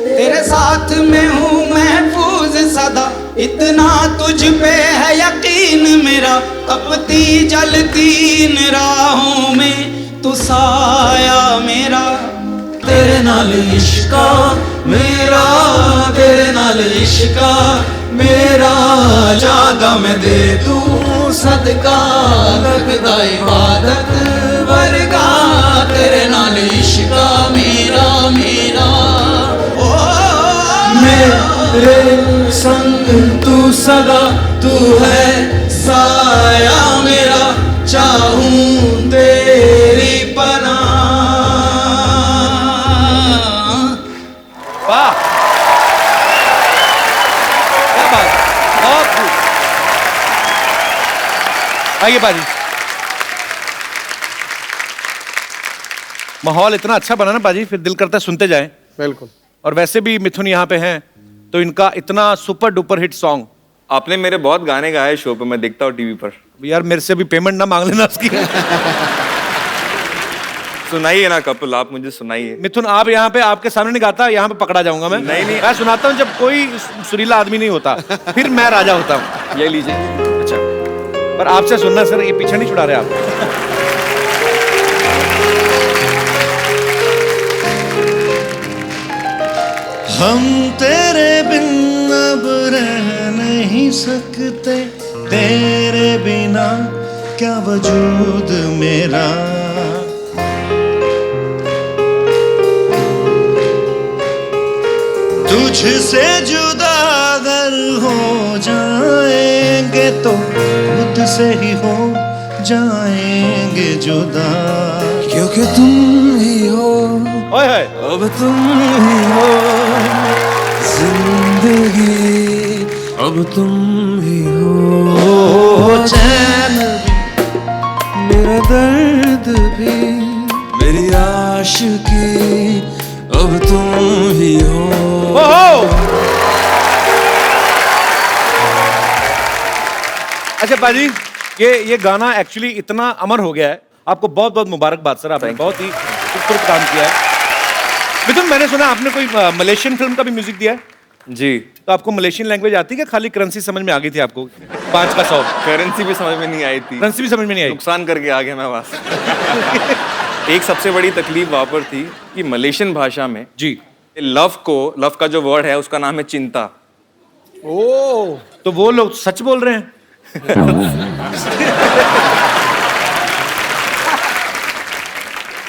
S15: तेरे साथ में हूँ महफूज सदा, इतना तुझ पे है यकीन मेरा। तपती जलती इन राहों में तू साया मेरा। तेरे नाल इश्का मेरा, तेरे नाल इश्का मेरा, जादा मैं दे दूं सदका, लगदा इबादत वर्गा। तेरे नाल इश्का मेरा, मेरा, ओ मेरे संग तू सदा, तू है साया मेरा। चाहूं तेरी पनाह।
S1: वाह, क्या बात, बहुत खूब। आइए बाजी। माहौल इतना अच्छा बना ना बाजी, फिर दिल करता है सुनते जाएं।
S11: बिल्कुल।
S1: और वैसे भी मिथुन यहाँ पे हैं, तो इनका इतना सुपर डुपर हिट सॉन्ग।
S11: आपने मेरे बहुत गाने गाए शो पे, मैं देखता हूँ टीवी पर।
S1: यार मेरे से भी पेमेंट ना मांग लेना उसकी।
S11: सुनाइए ना कपिल, आप मुझे सुनाइए।
S1: मिथुन आप यहाँ पे, आपके सामने नहीं गाता, यहाँ पे पकड़ा जाऊंगा मैं।
S11: नहीं नहीं,
S1: मैं सुनाता हूँ जब कोई सुरीला आदमी नहीं होता, फिर मैं राजा होता हूँ।
S11: ये लीजिए।
S1: अच्छा, पर आपसे सुनना सर, ये पीछे नहीं छुड़ा रहे आप।
S15: हम तेरे बिन अब रह नहीं सकते,
S16: तेरे बिना क्या वजूद मेरा। तुझसे जुदा अगर हो जाएंगे तो खुद से ही हो जाएंगे जुदा, क्योंकि तुम ही हो अब तुम ही हो जिंदगी, अब तुम ही हो चैन भी मेरा दर्द भी मेरी आशिकी, अब तुम ही हो।
S1: अच्छा पाजी, ये गाना एक्चुअली इतना अमर हो गया है, आपको बहुत बहुत मुबारकबाद सर, आपने बहुत ही खूबसूरत काम किया है। मिथुन, मैंने सुना आपने कोई मलेशियन फिल्म का भी म्यूजिक दिया है?
S11: जी।
S1: तो आपको मलेशियन लैंग्वेज आती है, खाली करेंसी समझ में आ गई थी आपको? 5 का 100
S11: करेंसी भी समझ में नहीं आई थी।
S1: करेंसी भी समझ में नहीं आई?
S11: नुकसान करके आ गया मैं वहां से। एक सबसे बड़ी तकलीफ वहां पर थी कि मलेशियन भाषा में
S1: जी
S11: लव का जो वर्ड है उसका नाम है चिंता।
S1: ओ, तो वो लोग सच बोल रहे हैं।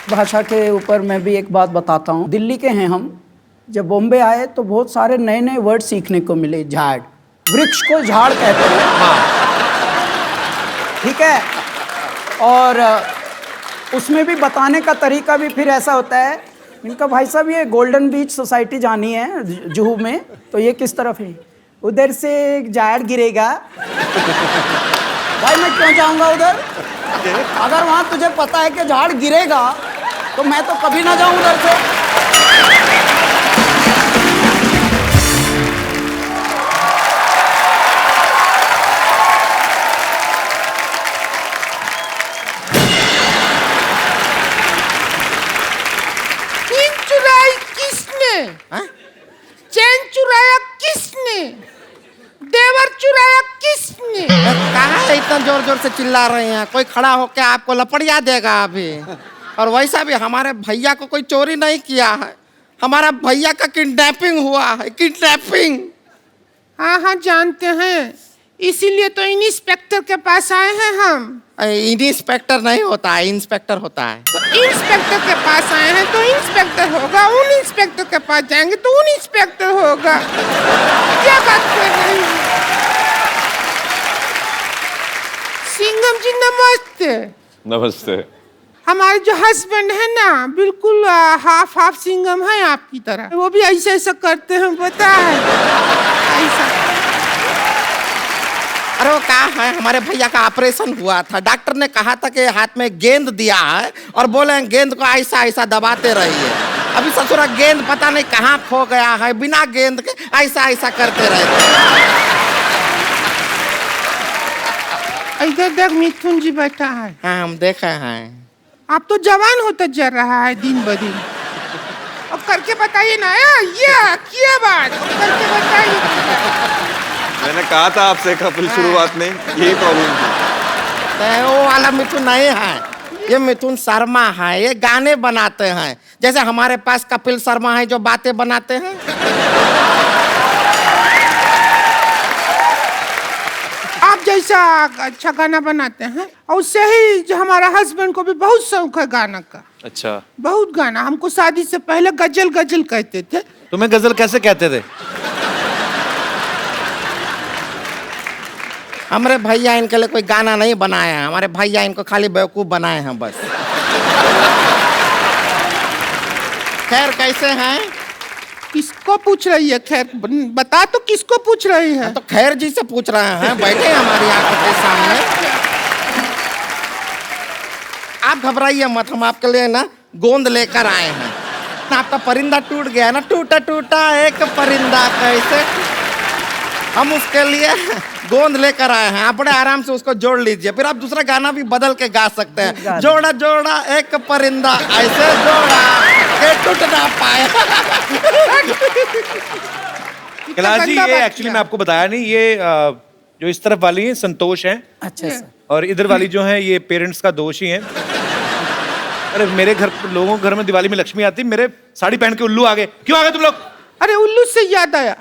S17: भाषा के ऊपर मैं भी एक बात बताता हूँ। दिल्ली के हैं हम, जब बॉम्बे आए तो बहुत सारे नए नए वर्ड सीखने को मिले। झाड़, वृक्ष को झाड़ कहते हैं। हाँ, ठीक है। और उसमें भी बताने का तरीका भी फिर ऐसा होता है। इनका भाई साहब ये गोल्डन बीच सोसाइटी जानी है जुहू में, तो ये किस तरफ है? उधर से एक झाड़ गिरेगा। भाई मैं क्यों जाऊंगा उधर? अगर वहां तुझे पता है कि झाड़ गिरेगा तो मैं तो कभी ना जाऊं उधर से।
S18: चैन चुराई किसने? चैन चुराया किसने? देवर चुराया किसने?
S2: कहाँ है इतना जोर जोर से चिल्ला रहे हैं? कोई खड़ा होकर आपको लपड़िया देगा अभी। और वैसा भी हमारे भैया को कोई चोरी नहीं किया है, हमारा भैया का किडनैपिंग हुआ है। किडनैपिंग।
S18: हाँ हाँ जानते हैं, इसीलिए तो इंस्पेक्टर के पास आए हैं हम।
S2: इंस्पेक्टर नहीं होता है, इंस्पेक्टर होता है।
S18: तो इंस्पेक्टर के पास आए हैं तो इंस्पेक्टर होगा, उन इंस्पेक्टर के पास जाएंगे तो उन इंस्पेक्टर होगा। क्या बात कर रहे हैं? सिंघम जी नमस्ते।
S11: नमस्ते।
S18: हमारे जो हस्बैंड है ना, बिल्कुल हाफ हाफ सिंघम है आपकी तरह। वो भी ऐसा ऐसा करते हैं, पता है? ऐसा।
S2: अरे वो कहा है, हमारे भैया का ऑपरेशन हुआ था, डॉक्टर ने कहा था कि हाथ में गेंद दिया है और बोले गेंद को ऐसा ऐसा दबाते रहिए। अभी ससुरा गेंद पता नहीं कहाँ खो गया है, बिना गेंद के ऐसा ऐसा करते रहते।
S18: इधर देख, मिथुन जी बैठा है।
S2: हाँ हम देखे हैं।
S18: आप तो जवान होता जा रहा है दिन ब दिन। अब करके बताइए ना, ये क्या बात, करके बताइए।
S11: मैंने कहा था आपसे कपिल शुरुआत में यही प्रॉब्लम थी।
S2: वो वाला मिथुन नहीं है, ये मिथुन शर्मा है। ये गाने बनाते हैं, जैसे हमारे पास कपिल शर्मा है जो बातें बनाते हैं।
S18: आप जैसा अच्छा गाना बनाते हैं, और उससे ही जो हमारा हस्बैंड को भी बहुत शौक है गाना का।
S11: अच्छा।
S18: बहुत गाना। हमको शादी से पहले गजल गजल कहते थे।
S1: तुम्हें गजल कैसे कहते थे?
S2: हमारे भैया इनके लिए कोई गाना नहीं बनाया है, हमारे भैया इनको खाली बेवकूफ बनाए हैं बस। खैर कैसे हैं?
S18: किसको पूछ रही है? खैर बता तो, किसको पूछ रही है?
S2: तो खैर जी से पूछ रहे हैं, बैठे हमारी आंखों के सामने। आप घबराइए मत, हम आपके लिए ना गोंद लेकर आए हैं। आपका परिंदा टूट गया ना, टूटा टूटा एक परिंदा कैसे, हम उसके लिए गोंद लेकर आए हैं। आप बड़े आराम से उसको जोड़ लीजिए, फिर आप दूसरा गाना भी बदल के गा सकते हैं। जोड़ा जोड़ा एक परिंदा ऐसे जोड़ा के टूट ना पाए।
S1: कैलाश जी, ये एक्चुअली मैं आपको बताया नहीं, ये जो इस तरफ वाली है संतोष हैं।
S17: अच्छा सर।
S1: और इधर वाली जो है ये पेरेंट्स का दोष ही है। अरे मेरे घर, लोगों के घर में दिवाली में लक्ष्मी आती, मेरे साड़ी पहन के उल्लू आ गए। क्यों आ गए तुम लोग?
S18: अरे उल्लू से याद आया,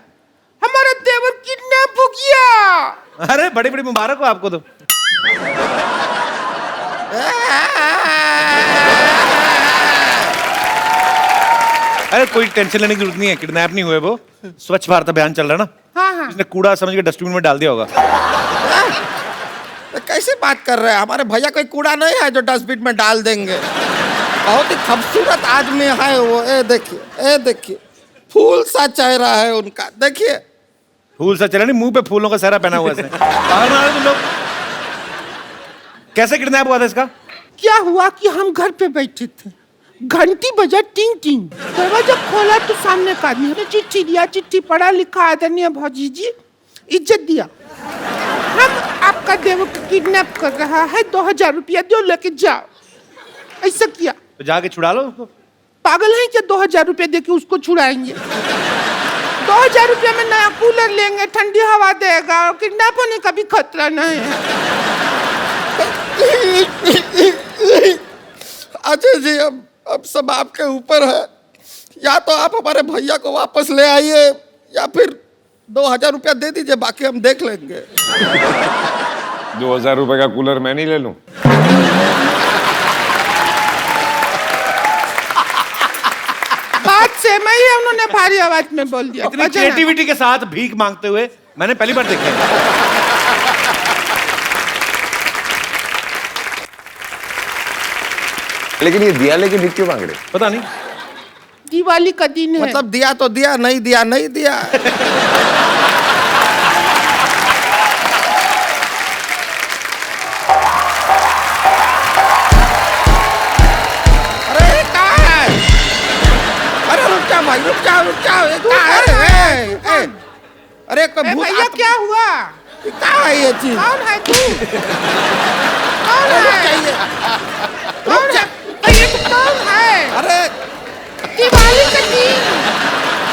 S18: हमारा देवर किडनैप हो गया।
S1: अरे बड़ी बड़ी मुबारक हो आपको तो। अरे कोई टेंशन लेने की जरूरत नहीं है, किडनैप नहीं हुए वो। स्वच्छ भारत अभियान चल रहा है ना।
S18: हाँ हाँ।
S1: इसने कूड़ा समझ के डस्टबिन में डाल दिया होगा।
S2: कैसे बात कर रहे हैं? हमारे भैया कोई कूड़ा नहीं है जो डस्टबिन में डाल देंगे। बहुत ही खूबसूरत आदमी है वो। ए देखिए फूल सा चेहरा है उनका, देखिए।
S1: फूल सा चेहरा नहीं, मुंह पे फूलों का सहरा पहना हुआ है। तुम लोग कैसे किडनैप हुआ था इसका?
S18: क्या हुआ कि हम घर पे बैठे थे, घंटी बजा टिंग टिंग, दरवाजा खोला तो सामने का आदमी ने चिट्ठी दिया। चिट्ठी पढ़ा लिखा, आदरणीय भौजी जी इज्जत दिया, हम आपका देव को किडनैप कर रहा है, 2000 रुपया दो लेके जाओ। ऐसा किया
S1: तो जाके छुड़ा लो उसको।
S18: पागल है क्या? 2000 रुपया दे के उसको छुड़ाएंगे? 2000 रुपया में नया कूलर लेंगे, ठंडी हवा देगा और किडनैप होने का भी खतरा नहीं है।
S2: अजय जी अब सब आपके ऊपर है। या तो आप हमारे भैया को वापस ले आइए या फिर 2000 रुपया दे दीजिए, बाकी हम देख लेंगे।
S5: 2000 रुपए का कूलर मैं नहीं ले लूं?
S18: बात से मैं ही उन्होंने भारी आवाज में बोल दिया।
S1: इतनी क्रिएटिविटी के साथ भीख मांगते हुए मैंने पहली बार देखा है।
S5: लेकिन ये दिया लेके भीख क्यों मांग रहे?
S1: पता नहीं,
S18: दिवाली का दिन है।
S2: मतलब दिया तो दिया, नहीं दिया नहीं दिया। अरे कहाँ है? अरे रुक जाओ भाई, रुक जाओ। अरे कोई भूत
S18: भैया क्या हुआ?
S2: कहाँ है ये चीज?
S18: कौन है तू? कौन है? कौन है? ये कौन है?
S2: अरे
S18: दिवाली का दिन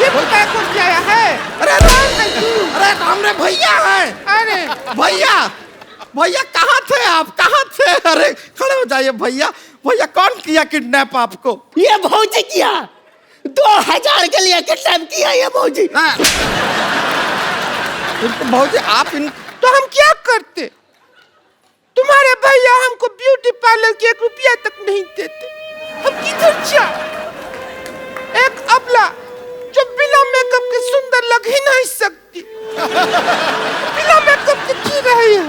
S18: ये बताया कौन आया है?
S2: अरे
S18: कौन है तू?
S2: अरे हमरे भैया है।
S18: अरे
S2: भैया कहाँ थे आप? कहाँ थे? अरे खड़े हो जाइए भैया। भैया कौन किया किडनैप आपको?
S19: ये भौजी किया, 2000 के लिए किडनैप किया ये भौजी।
S2: भौजी आप इन
S18: तो हम क्या करते? तुम्हारे भैया हमको ब्यूटी पार्लर के 1 रुपया तक नहीं देते। हम किधर जाए? एक अबला जो बिना मेकअप के सुंदर लग ही नहीं सकती, बिना मेकअप के जी रही है,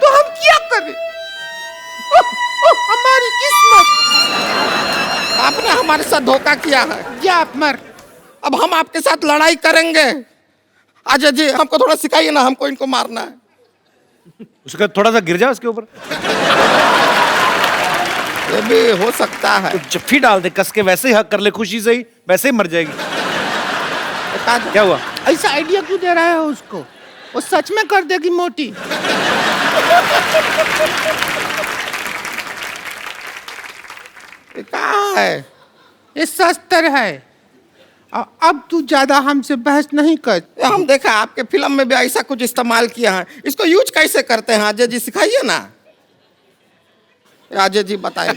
S18: तो हम क्या करें? हमारी किस्मत।
S2: आपने हमारे साथ धोखा किया है।
S18: क्या आप मर?
S2: अब हम आपके साथ लड़ाई करेंगे। अजय जी हमको थोड़ा सिखाइए ना, हमको इनको मारना है।
S1: उसका थोड़ा सा गिर जाओ उसके ऊपर।
S2: ये भी हो सकता है।
S1: तो जफ्फी डाल दे कस के, वैसे ही हक कर ले खुशी से ही, वैसे ही मर जाएगी। क्या हुआ?
S18: ऐसा आइडिया क्यों दे रहा है उसको? वो सच में कर देगी मोटी।
S2: ये कहाँ है?
S18: ये शस्त्र है। अब तू ज्यादा हमसे बहस नहीं कर।
S2: हम देखा आपके फिल्म में भी ऐसा कुछ इस्तेमाल किया है। इसको यूज कैसे करते हैं अजय जी, सिखाइए ना। अजय जी बताइए।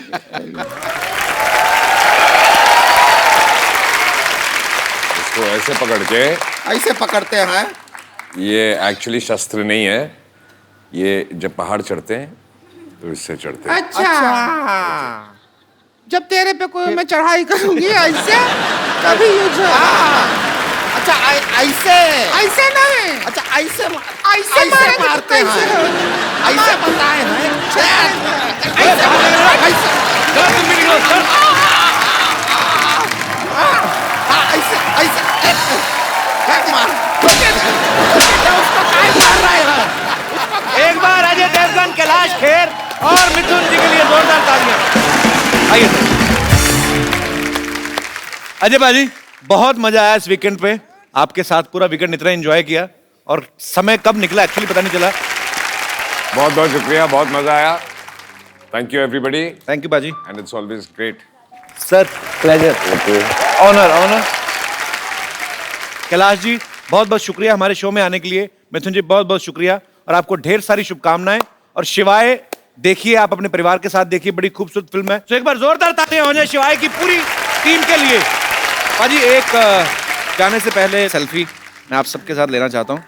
S5: इसको ऐसे पकड़ के,
S2: ऐसे पकड़ते हैं।
S5: ये एक्चुअली शस्त्र नहीं है, ये जब पहाड़ चढ़ते हैं तो इससे चढ़ते हैं।
S18: अच्छा। जब तेरे पे कोई मैं चढ़ाई करूंगी ऐसे कभी यूज हो।
S2: अच्छा ऐसे
S18: नहीं।
S2: अच्छा ऐसे
S18: मारते हैं।
S2: ऐसे बताए हैं।
S1: एक बार अजय देवगन, कैलाश खेर और मिथुन जी के लिए जोरदार तालियां। आइए अजय भाजी, बहुत मजा आया इस वीकेंड पे। आपके साथ पूरा वीकेंड इतना एंजॉय किया और समय कब निकला एक्चुअली पता नहीं चला।
S5: बहुत बहुत शुक्रिया, बहुत मजा आया। Thank you everybody.
S1: Thank you बाजी।
S5: And it's always great
S1: sir, pleasure, honour. Kailash ji बहुत बहुत शुक्रिया हमारे शो में आने के लिए। मिथुन जी बहुत बहुत शुक्रिया और आपको ढेर सारी शुभकामनाएं। और शिवाय देखिए, आप अपने परिवार के साथ देखिए, बड़ी खूबसूरत फिल्म है। तो एक बार जोरदार तालियां हो जाए शिवाय की पूरी टीम के लिए। बाजी एक जाने से पहले सेल्फी मैं आप सबके साथ लेना चाहता हूं।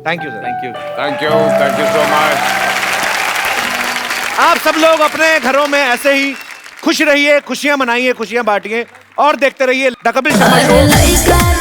S1: Thank you sir.
S11: Thank you.
S5: Thank you so much.
S1: आप सब लोग अपने घरों में ऐसे ही खुश रहिए, खुशियां मनाइए, खुशियां बांटिए और देखते रहिए द कपिल शर्मा शो।